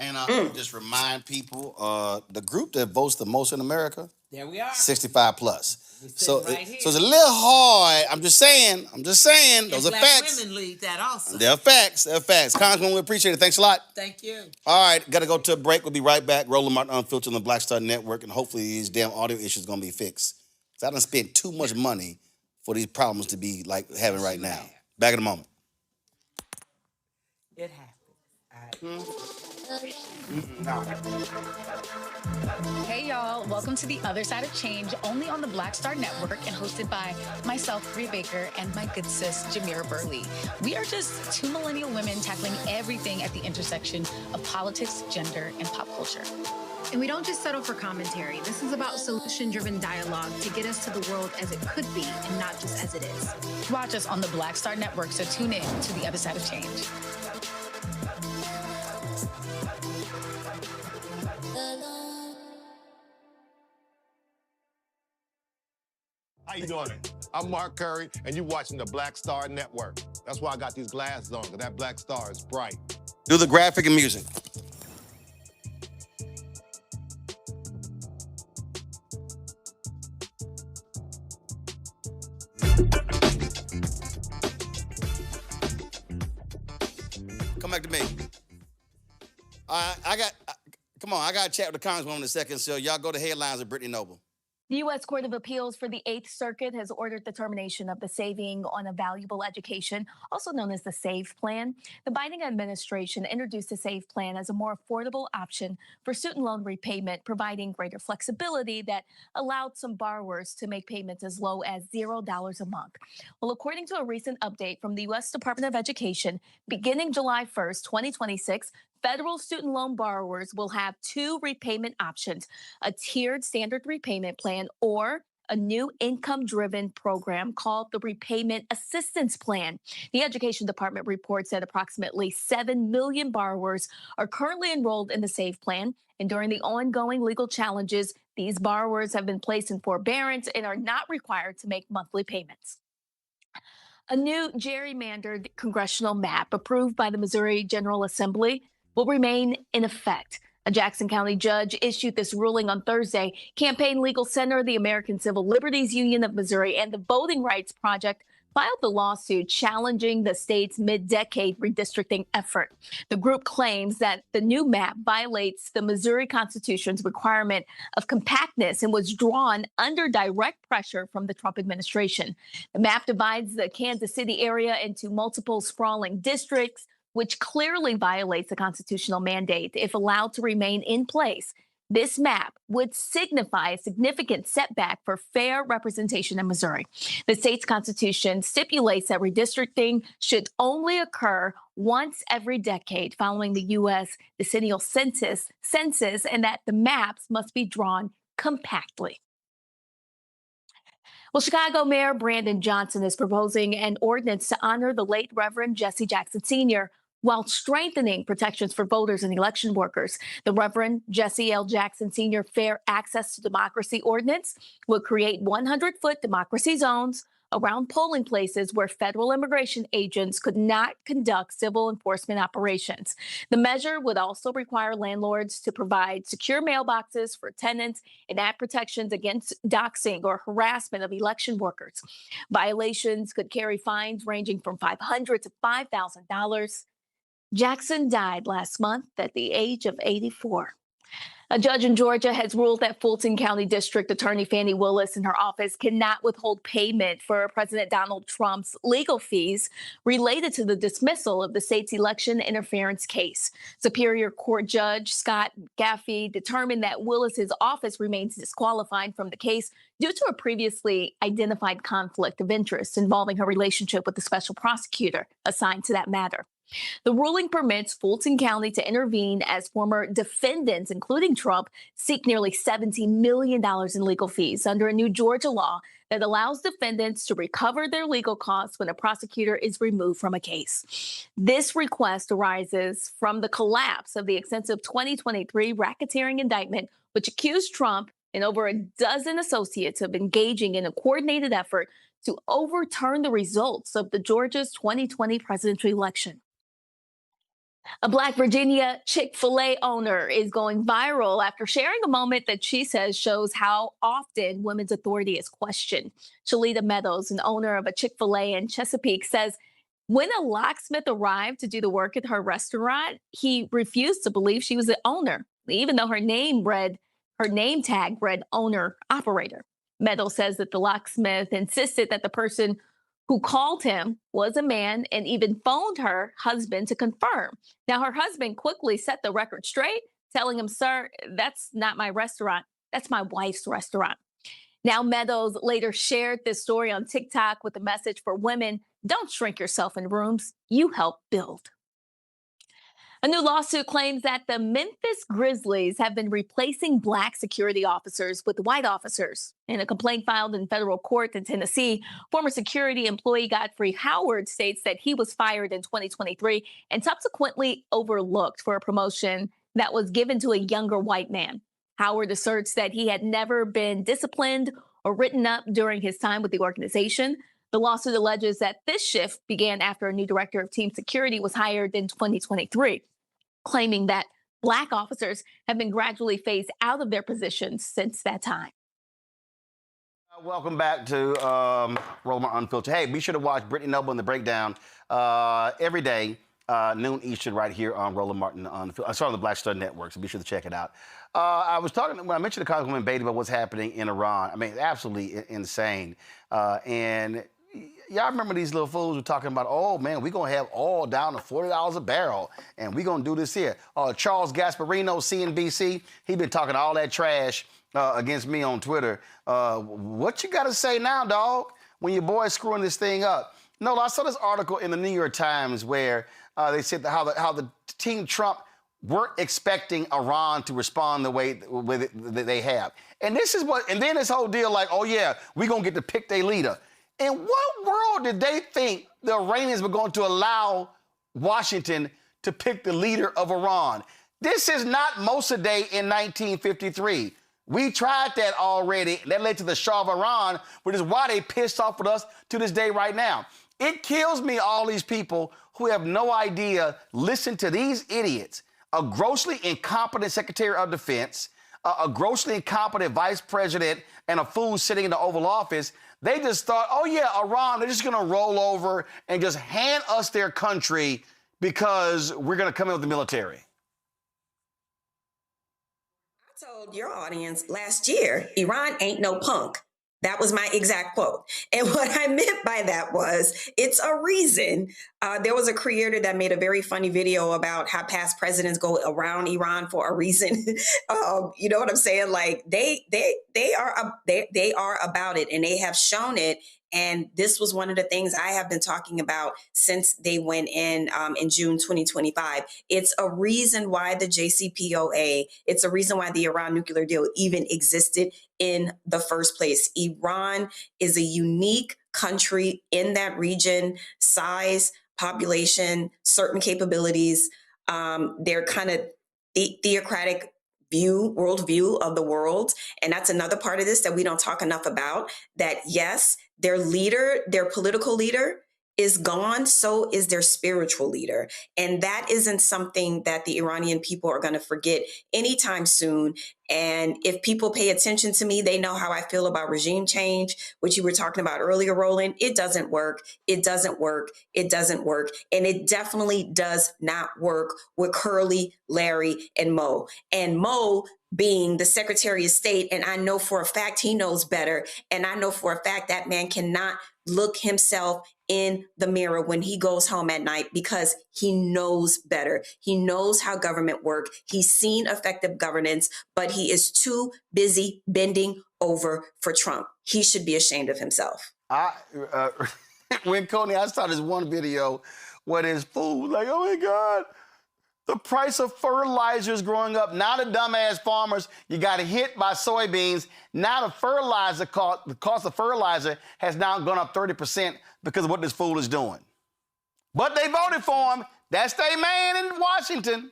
And just remind people, the group that votes the most in America, there we are, 65 plus. So, right so it's a little hard. I'm just saying. Those are facts. Women lead that also. They're facts. Congressman, we appreciate it. Thanks a lot. Thank you. All right, got to go to a break. We'll be right back. Roland Martin Unfiltered on the Black Star Network, and hopefully these damn audio issues going to be fixed. Because I done spent too much money for these problems to be like having right now. Back in a moment. It happened. All right. Hey y'all, welcome to The Other Side of Change, only on the Black Star Network and hosted by myself, Bria Baker, and my good sis, Jamira Burley. We are just two millennial women tackling everything at the intersection of politics, gender, and pop culture. And we don't just settle for commentary. This is about solution-driven dialogue to get us to the world as it could be and not just as it is. Watch us on the Black Star Network, so tune in to The Other Side of Change. How you doing? I'm Mark Curry, and you're watching the Black Star Network. That's why I got these glasses on, because that black star is bright. Do the graphic and music. Come back to me. Come on, I got to chat with the Congresswoman in a second, so y'all go to headlines with Brittany Noble. The U.S. Court of Appeals for the Eighth Circuit has ordered the termination of the Saving on a Valuable Education, also known as the SAVE plan. The Biden administration introduced the SAVE plan as a more affordable option for student loan repayment, providing greater flexibility that allowed some borrowers to make payments as low as $0 a month. Well, according to a recent update from the U.S. Department of Education, beginning July 1st, 2026, federal student loan borrowers will have two repayment options: a tiered standard repayment plan or a new income-driven program called the Repayment Assistance Plan. The Education Department reports that approximately 7 million borrowers are currently enrolled in the SAVE plan, and during the ongoing legal challenges, these borrowers have been placed in forbearance and are not required to make monthly payments. A new gerrymandered congressional map approved by the Missouri General Assembly will remain in effect. A Jackson County judge issued this ruling on Thursday. Campaign Legal Center, the American Civil Liberties Union of Missouri, and the Voting Rights Project filed the lawsuit challenging the state's mid-decade redistricting effort. The group claims that the new map violates the Missouri Constitution's requirement of compactness and was drawn under direct pressure from the Trump administration. The map divides the Kansas City area into multiple sprawling districts, which clearly violates the constitutional mandate. If allowed to remain in place, this map would signify a significant setback for fair representation in Missouri. The state's constitution stipulates that redistricting should only occur once every decade following the U.S. decennial census, and that the maps must be drawn compactly. Well, Chicago Mayor Brandon Johnson is proposing an ordinance to honor the late Reverend Jesse Jackson Sr. while strengthening protections for voters and election workers. The Reverend Jesse L. Jackson Sr. Fair Access to Democracy Ordinance will create 100-foot democracy zones around polling places where federal immigration agents could not conduct civil enforcement operations. The measure would also require landlords to provide secure mailboxes for tenants and add protections against doxing or harassment of election workers. Violations could carry fines ranging from $500 to $5,000. Jackson died last month at the age of 84. A judge in Georgia has ruled that Fulton County District Attorney Fani Willis and her office cannot withhold payment for President Donald Trump's legal fees related to the dismissal of the state's election interference case. Superior Court Judge Scott Gaffey determined that Willis's office remains disqualified from the case due to a previously identified conflict of interest involving her relationship with the special prosecutor assigned to that matter. The ruling permits Fulton County to intervene as former defendants, including Trump, seek nearly $70 million in legal fees under a new Georgia law that allows defendants to recover their legal costs when a prosecutor is removed from a case. This request arises from the collapse of the extensive 2023 racketeering indictment, which accused Trump and over a dozen associates of engaging in a coordinated effort to overturn the results of the Georgia's 2020 presidential election. A Black Virginia Chick-fil-A owner is going viral after sharing a moment that she says shows how often women's authority is questioned. Shalita Meadows, an owner of a Chick-fil-A in Chesapeake, says when a locksmith arrived to do the work at her restaurant, he refused to believe she was the owner, even though her name tag read owner operator. Meadows says that the locksmith insisted that the person who called him was a man and even phoned her husband to confirm. Now, her husband quickly set the record straight, telling him, "Sir, that's not my restaurant. That's my wife's restaurant." Now, Meadows later shared this story on TikTok with a message for women: don't shrink yourself in rooms you help build. A new lawsuit claims that the Memphis Grizzlies have been replacing Black security officers with white officers. In a complaint filed in federal court in Tennessee, former security employee Godfrey Howard states that he was fired in 2023 and subsequently overlooked for a promotion that was given to a younger white man. Howard asserts that he had never been disciplined or written up during his time with the organization. The lawsuit alleges that this shift began after a new director of team security was hired in 2023, claiming that Black officers have been gradually phased out of their positions since that time. Welcome back to Roll My Unfiltered. Hey, be sure to watch Brittany Noble and The Breakdown every day, noon Eastern, right here on Roland Martin on the Black Star Network, so be sure to check it out. I was talking, when I mentioned to Congresswoman Beatty about what's happening in Iran, I mean, it's absolutely insane. And y'all remember these little fools were talking about, oh, man, we're going to have oil down to $40 a barrel, and we're going to do this here. Charles Gasparino, CNBC, he been talking all that trash against me on Twitter. What you got to say now, dog, when your boy's screwing this thing up? No, I saw this article in the New York Times where they said how the Team Trump weren't expecting Iran to respond the way that they have. And this is what, and then this whole deal like, oh, yeah, we're going to get to pick their leader. In what world did they think the Iranians were going to allow Washington to pick the leader of Iran? This is not Mossadegh in 1953. We tried that already. That led to the Shah of Iran, which is why they pissed off with us to this day right now. It kills me, all these people who have no idea. Listen to these idiots. A grossly incompetent Secretary of Defense, a grossly incompetent Vice President, and a fool sitting in the Oval Office. They just thought, oh, yeah, Iran, they're just going to roll over and just hand us their country because we're going to come in with the military. I told your audience last year, Iran ain't no punk. That was my exact quote. And what I meant by that was, it's a reason. There was a creator that made a very funny video about how past presidents go around Iran for a reason. You know what I'm saying? Like they are about it, and they have shown it. And this was one of the things I have been talking about since they went in June 2025. It's a reason why the JCPOA, it's a reason why the Iran nuclear deal even existed in the first place. Iran is a unique country in that region, size, population, certain capabilities. They're kind of theocratic worldview of the world. And that's another part of this that we don't talk enough about, that yes, their leader, their political leader is gone, so is their spiritual leader. And that isn't something that the Iranian people are going to forget anytime soon. And if people pay attention to me, they know how I feel about regime change, which you were talking about earlier, Roland. It doesn't work. It doesn't work. It doesn't work. And it definitely does not work with Curly, Larry, and Mo. And Mo being the Secretary of State, and I know for a fact he knows better. And I know for a fact that man cannot look himself in the mirror when he goes home at night, because he knows better. He knows how government works. He's seen effective governance, but he is too busy bending over for Trump. He should be ashamed of himself. When Coney, I saw this one video where this fool was like, oh my God, the price of fertilizers growing up. Now the dumbass farmers, you got hit by soybeans. Now the cost of fertilizer has now gone up 30% because of what this fool is doing. But they voted for him. That's their man in Washington.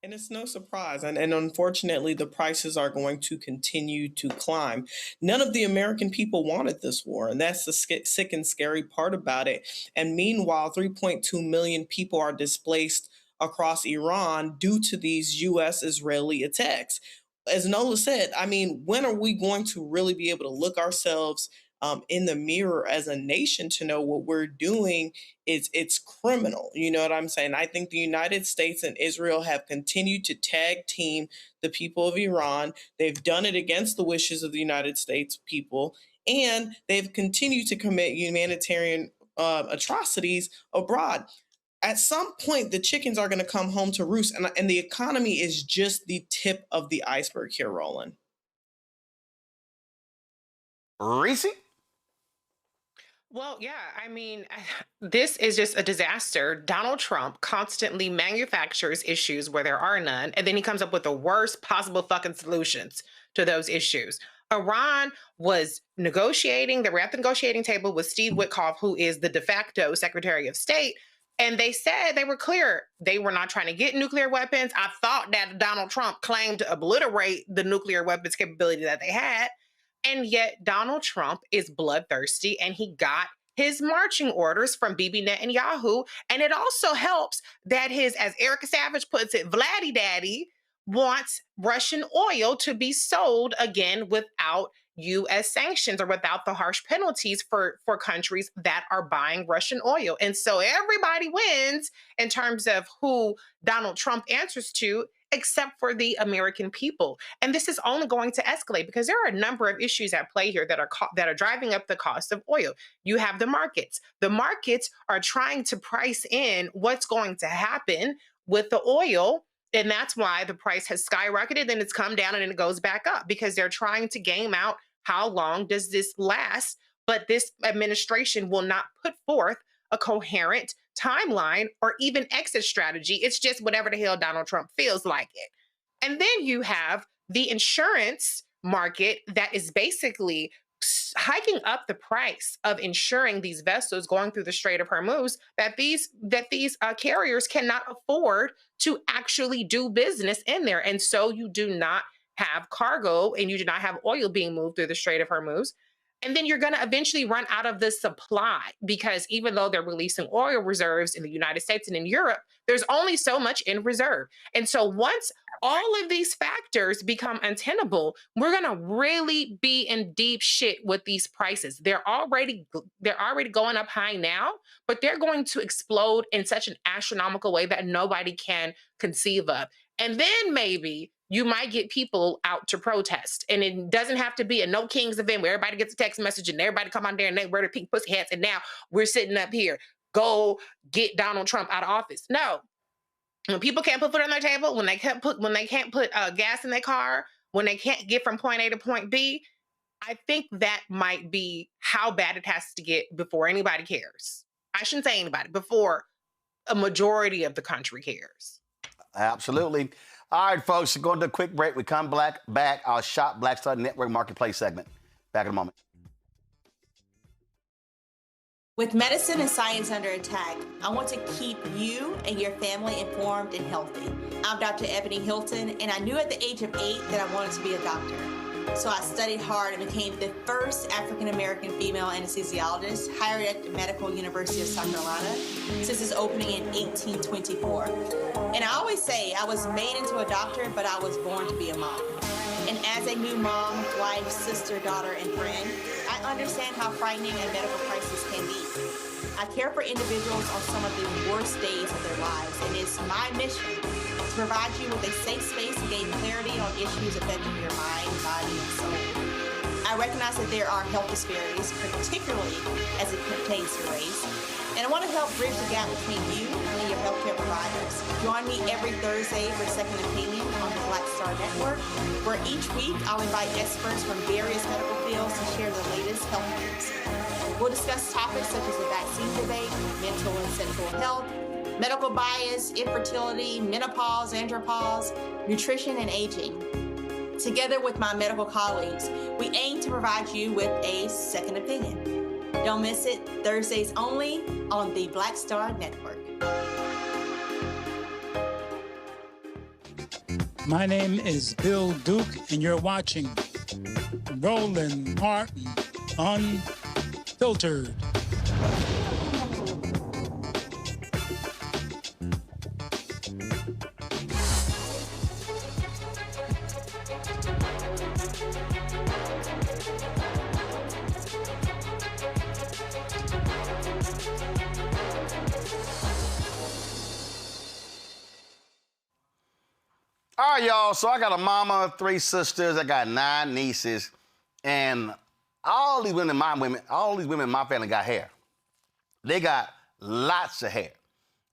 And it's no surprise. And unfortunately, the prices are going to continue to climb. None of the American people wanted this war. And that's the sick and scary part about it. And meanwhile, 3.2 million people are displaced across Iran due to these U.S.-Israeli attacks. As Nola said, I mean, when are we going to really be able to look ourselves in the mirror as a nation to know what we're doing it's criminal? You know what I'm saying? I think the United States and Israel have continued to tag team the people of Iran. They've done it against the wishes of the United States people. and they've continued to commit humanitarian atrocities abroad. At some point, the chickens are going to come home to roost, and the economy is just the tip of the iceberg here, Roland. Reese? Well, yeah, I mean, this is just a disaster. Donald Trump constantly manufactures issues where there are none, and then he comes up with the worst possible fucking solutions to those issues. Iran was negotiating, they were at the negotiating table with Steve Witkoff, who is the de facto Secretary of State, and they said, they were clear, they were not trying to get nuclear weapons. I thought that Donald Trump claimed to obliterate the nuclear weapons capability that they had. And yet Donald Trump is bloodthirsty, and he got his marching orders from Bibi Netanyahu. And it also helps that his, as Erica Savage puts it, Vladdy Daddy wants Russian oil to be sold again without U.S. sanctions or without the harsh penalties for countries that are buying Russian oil. And so everybody wins in terms of who Donald Trump answers to, except for the American people. And this is only going to escalate because there are a number of issues at play here that are driving up the cost of oil. You have the markets. The markets are trying to price in what's going to happen with the oil. And that's why the price has skyrocketed, then it's come down and then it goes back up because they're trying to game out how long does this last. But this administration will not put forth a coherent timeline or even exit strategy. It's just whatever the hell Donald Trump feels like it. And then you have the insurance market that is basically hiking up the price of insuring these vessels going through the Strait of Hormuz that these carriers cannot afford to actually do business in there. And so you do not have cargo and you do not have oil being moved through the Strait of Hormuz. And then you're going to eventually run out of the supply because even though they're releasing oil reserves in the United States and in Europe, there's only so much in reserve. And so once all of these factors become untenable, we're going to really be in deep shit with these prices. They're already going up high now, but they're going to explode in such an astronomical way that nobody can conceive of. And then maybe you might get people out to protest. And it doesn't have to be a No Kings event where everybody gets a text message and everybody come on there and they wear their pink pussy hats and now we're sitting up here. Go get Donald Trump out of office. No. When people can't put food on their table, when they can't put gas in their car, when they can't get from point A to point B, I think that might be how bad it has to get before anybody cares. I shouldn't say anybody, before a majority of the country cares. Absolutely. All right, folks, we're going to a quick break. We come back. Our Shop Black Star Network Marketplace segment. Back in a moment. With medicine and science under attack, I want to keep you and your family informed and healthy. I'm Dr. Ebony Hilton, and I knew at the age of 8 that I wanted to be a doctor. So I studied hard and became the first African-American female anesthesiologist hired at the Medical University of South Carolina since its opening in 1824. And I always say I was made into a doctor, but I was born to be a mom. And as a new mom, wife, sister, daughter, and friend, I understand how frightening a medical crisis can be. I care for individuals on some of the worst days of their lives, and it's my mission to provide you with a safe space to gain clarity on issues affecting your mind, body, and soul. I recognize that there are health disparities, particularly as it pertains to race, and I want to help bridge the gap between you and your healthcare providers. Join me every Thursday for Second Opinion on the Black Star Network, where each week I'll invite experts from various medical fields to share the latest health news. We'll discuss topics such as the vaccine debate, mental and sexual health, medical bias, infertility, menopause, andropause, nutrition, and aging. Together with my medical colleagues, we aim to provide you with a second opinion. Don't miss it, Thursdays only on the Black Star Network. My name is Bill Duke, and you're watching Roland Martin Unfiltered. All right, y'all. So I got a mama, 3 sisters. I got 9 nieces. And all these women in my family got hair. They got lots of hair.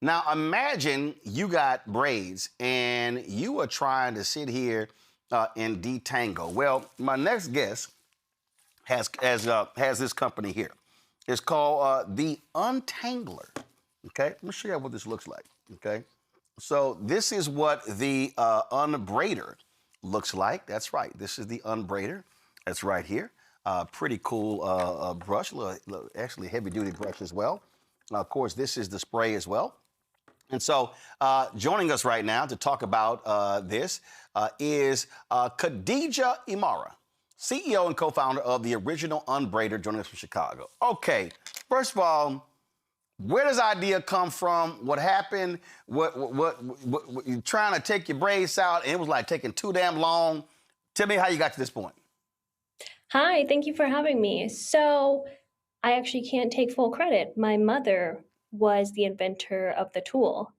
Now imagine you got braids and you are trying to sit here and detangle. Well, my next guest has this company here. It's called the Untangler. Okay, let me show you what this looks like. Okay, so this is what the unbraider looks like. That's right. This is the unbraider. That's right here. Pretty cool brush, actually heavy-duty brush as well. Of course, this is the spray as well. And so joining us right now to talk about this is Khadija Imara, CEO and co-founder of the original Unbraider, joining us from Chicago. Okay, first of all, where does the idea come from? What happened? What you trying to take your braids out and it was like taking too damn long? Tell me how you got to this point. Hi, thank you for having me. So I actually can't take full credit. My mother was the inventor of the tool.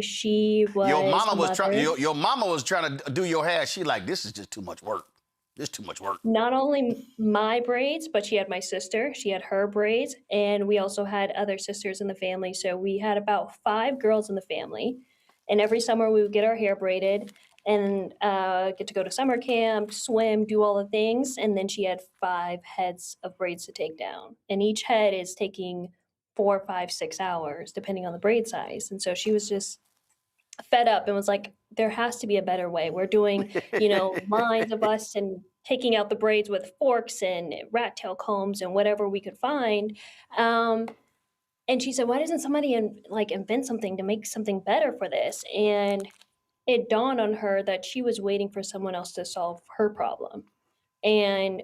She was your mama was trying to do your hair. She like, this is just too much work. This is too much work. Not only my braids, but she had my sister. She had her braids, and we also had other sisters in the family. So we had about 5 girls in the family. And every summer we would get our hair braided and get to go to summer camp, swim, do all the things. And then she had 5 heads of braids to take down. And each head is taking 4, 5, 6 hours, depending on the braid size. And so she was just fed up and was like, there has to be a better way. We're doing, lines of us and taking out the braids with forks and rat tail combs and whatever we could find. And she said, why doesn't somebody invent something to make something better for this? And it dawned on her that she was waiting for someone else to solve her problem. And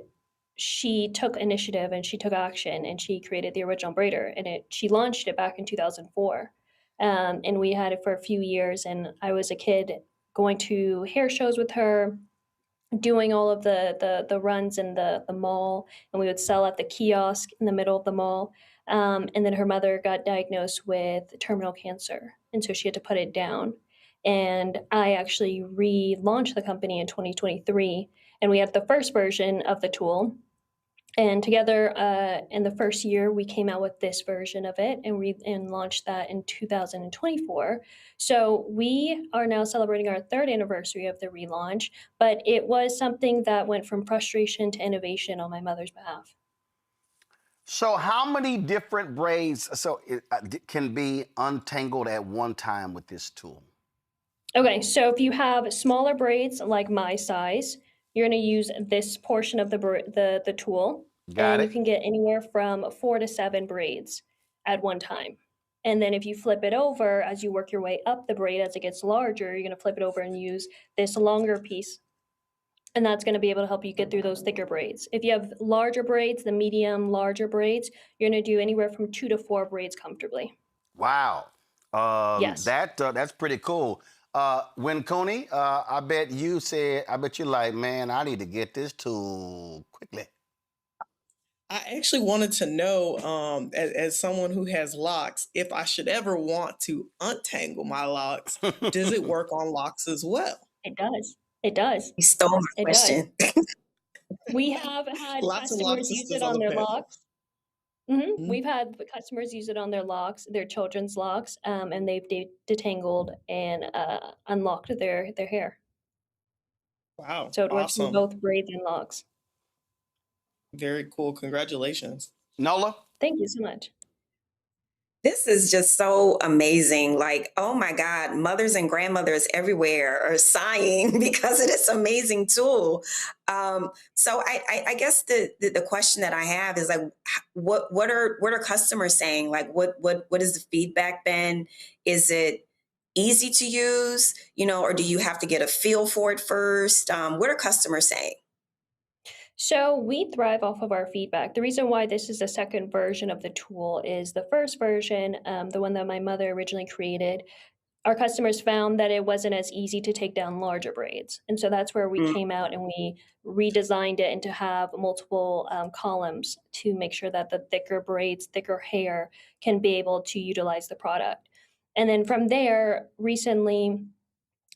she took initiative and she took action and she created the original braider, and she launched it back in 2004. And we had it for a few years, and I was a kid going to hair shows with her, doing all of the runs in the mall, and we would sell at the kiosk in the middle of the mall. And then her mother got diagnosed with terminal cancer, and so she had to put it down. And I actually relaunched the company in 2023, and we had the first version of the tool. And together, in the first year, we came out with this version of it and launched that in 2024. So we are now celebrating our 3rd anniversary of the relaunch, but it was something that went from frustration to innovation on my mother's behalf. So how many different braids can be untangled at one time with this tool? Okay, so if you have smaller braids like my size, you're going to use this portion of the tool. Got it. You can get anywhere from 4 to 7 braids at one time. And then if you flip it over, as you work your way up the braid, as it gets larger, you're going to flip it over and use this longer piece. And that's going to be able to help you get through those thicker braids. If you have larger braids, the medium, larger braids, you're going to do anywhere from 2 to 4 braids comfortably. Wow. Yes. That's pretty cool. When Coney, I bet you like, man, I need to get this tool quickly. I actually wanted to know, as someone who has locks, if I should ever want to untangle my locks, does it work on locks as well? It does. It does. You stole my question. We have had Lots of customers locks use is it on their panel. locks. We've had customers use it on their locks, their children's locks, and they've detangled and unlocked their hair. Wow. So it works Awesome. in both braids and locks. Very cool. Congratulations. Nola? Thank you so much. This is just so amazing. Like, oh my God, mothers and grandmothers everywhere are sighing because of this amazing tool. So I guess the question that I have is like, what are customers saying? Like, what is the feedback been? Is it easy to use, or do you have to get a feel for it first? What are customers saying? So we thrive off of our feedback. The reason why this is the second version of the tool is the first version, the one that my mother originally created, our customers found that it wasn't as easy to take down larger braids. And so that's where we came out and we redesigned it and to have multiple columns to make sure that the thicker braids, thicker hair can be able to utilize the product. And then from there, recently,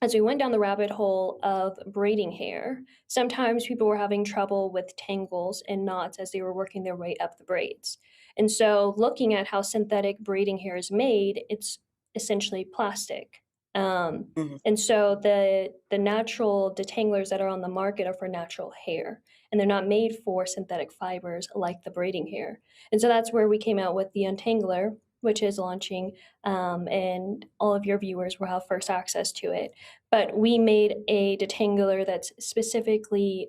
as we went down the rabbit hole of braiding hair, sometimes people were having trouble with tangles and knots as they were working their way up the braids. And so, looking at how synthetic braiding hair is made, it's essentially plastic. And so, the natural detanglers that are on the market are for natural hair, and they're not made for synthetic fibers like the braiding hair. And so, that's where we came out with the untangler, which is launching, and all of your viewers will have first access to it. But we made a detangler that's specifically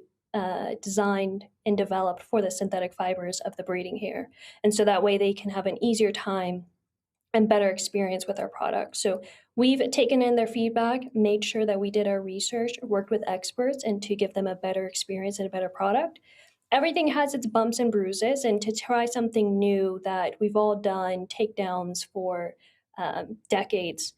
designed and developed for the synthetic fibers of the braiding hair. And so that way they can have an easier time and better experience with our product. So we've taken in their feedback, made sure that we did our research, worked with experts, and to give them a better experience and a better product. Everything has its bumps and bruises, and to try something new that we've all done takedowns for decades,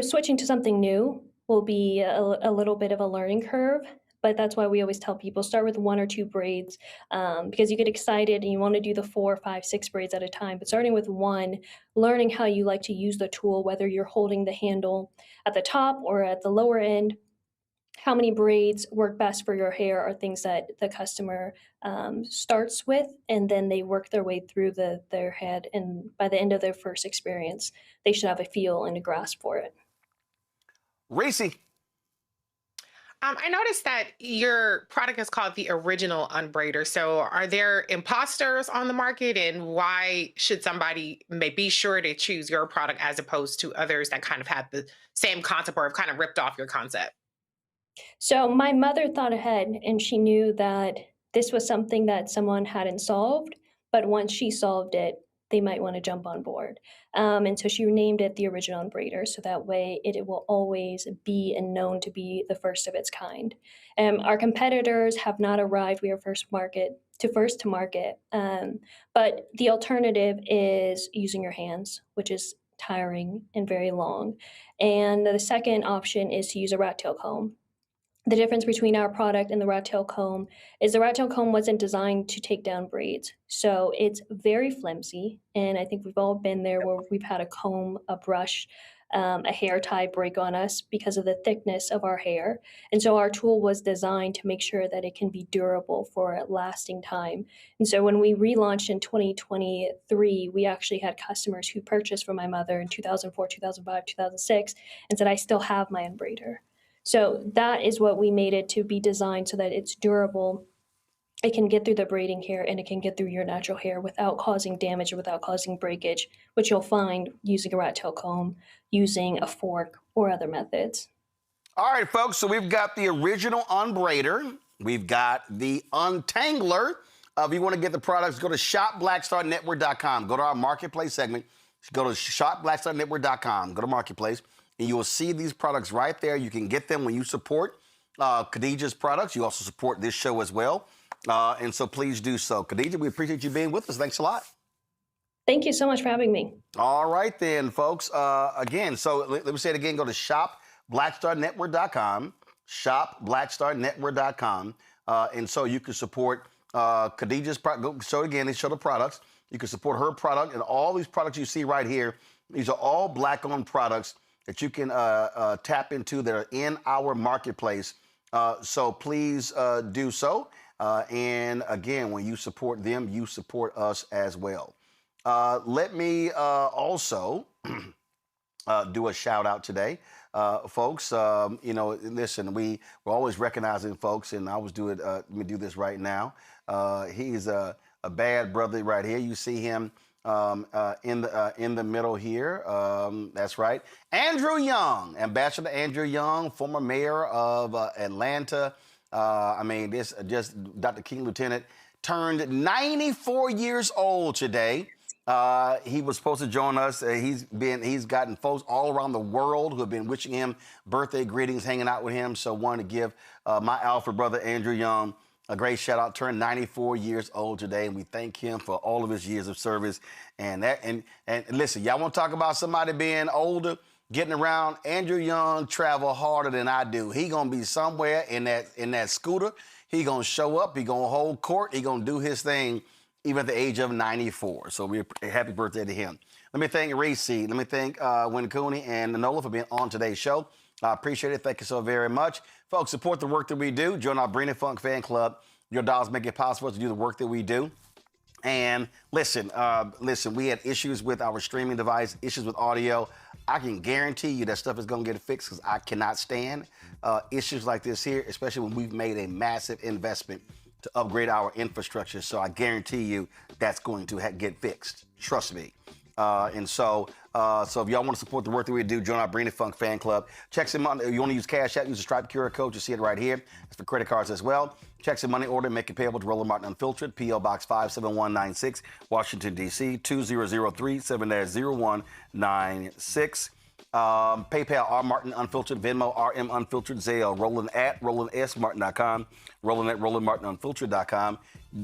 switching to something new will be a little bit of a learning curve. But that's why we always tell people start with 1 or 2 braids, because you get excited and you want to do the 4, 5, 6 braids at a time. But starting with 1, learning how you like to use the tool, whether you're holding the handle at the top or at the lower end, how many braids work best for your hair are things that the customer starts with, and then they work their way through their head. And by the end of their first experience, they should have a feel and a grasp for it. Reese. I noticed that your product is called the Original Unbraider. So are there imposters on the market, and why should somebody be sure to choose your product as opposed to others that kind of had the same concept or have kind of ripped off your concept? So my mother thought ahead, and she knew that this was something that someone hadn't solved, but once she solved it, they might want to jump on board. And so she named it the Original Unbraider, so that way it will always be and known to be the first of its kind. Our competitors have not arrived. We are first to market. But the alternative is using your hands, which is tiring and very long. And the second option is to use a rat tail comb. The difference between our product and the rat tail comb is the rat tail comb wasn't designed to take down braids. So it's very flimsy. And I think we've all been there where we've had a comb, a brush, a hair tie break on us because of the thickness of our hair. And so our tool was designed to make sure that it can be durable for a lasting time. And so when we relaunched in 2023, we actually had customers who purchased from my mother in 2004, 2005, 2006, and said, I still have my unbraider. So that is what we made it to be designed, so that it's durable. It can get through the braiding hair, and it can get through your natural hair without causing damage or without causing breakage, which you'll find using a rat tail comb, using a fork, or other methods. All right, folks, so we've got the Original Unbraider. We've got the Untangler. If you want to get the products, go to shopblackstarnetwork.com. Go to our marketplace segment. Go to shopblackstarnetwork.com. Go to marketplace. And you will see these products right there. You can get them when you support Khadijah's products. You also support this show as well. And so please do so. Khadijah, we appreciate you being with us. Thanks a lot. Thank you so much for having me. All right then, folks. Again, so let me say it again. Go to shopblackstarnetwork.com. Shopblackstarnetwork.com. And so you can support Khadijah's product. Go show it again. They show the products. You can support her product, and all these products you see right here. These are all Black-owned products that you can tap into that are in our marketplace. So please do so. And again, when you support them, you support us as well. Let me also do a shout out today. Folks, listen, we're always recognizing folks, and I always do it. Let me do this right now. He's a bad brother right here. You see him in the middle here. That's right. Andrew Young, Ambassador Andrew Young, former mayor of Atlanta. This just Dr. King Lieutenant turned 94 years old today. He was supposed to join us. He's gotten folks all around the world who have been wishing him birthday greetings, hanging out with him. So wanted to give my alpha brother Andrew Young a great shout out. Turned 94 years old today, and we thank him for all of his years of service. And listen, y'all want to talk about somebody being older, getting around? Andrew Young travel harder than I do. He gonna be somewhere in that scooter. He gonna show up. He gonna hold court. He gonna do his thing, even at the age of 94. So we're happy birthday to him. Let me thank Reese. Let me thank Winnie Cooney and Nola for being on today's show. I appreciate it. Thank you so very much. Folks, support the work that we do. Join our Brina Funk fan club. Your dollars make it possible to do the work that we do. And listen, we had issues with our streaming device, issues with audio. I can guarantee you that stuff is going to get fixed because I cannot stand issues like this here, especially when we've made a massive investment to upgrade our infrastructure. So I guarantee you that's going to get fixed. Trust me. So if y'all want to support the work that we do, join our Brina Funk fan club. Checks and money. You want to use Cash App, use the Stripe QR code. You see it right here. It's for credit cards as well. Checks and money order, make it payable to Roland Martin Unfiltered, P.O. Box 57196, Washington, D.C., 2003 7-0196. PayPal, R. Martin Unfiltered, Venmo, RM Unfiltered, Zelle, Roland at RolandSMartin.com, Roland at RolandMartinUnfiltered.com.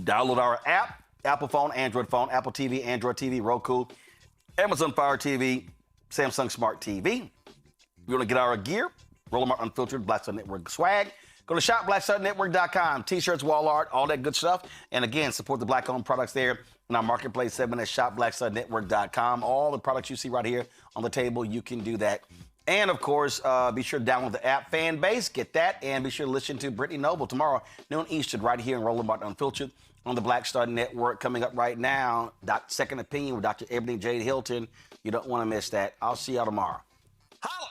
Download our app, Apple phone, Android phone, Apple TV, Android TV, Roku, Amazon Fire TV, Samsung Smart TV. You want to get our gear? Roland Martin Unfiltered, Black Star Network swag. Go to shopblackstarnetwork.com. T-shirts, wall art, all that good stuff. And again, support the black-owned products there in our marketplace segment at shopblackstarnetwork.com. All the products you see right here on the table, you can do that. And, of course, be sure to download the app Fan Base. Get that. And be sure to listen to Brittany Noble tomorrow, noon Eastern, right here in Roland Martin Unfiltered on the Black Star Network. Coming up right now, Second Opinion with Dr. Ebony Jade Hilton. You don't want to miss that. I'll see y'all tomorrow. Holla!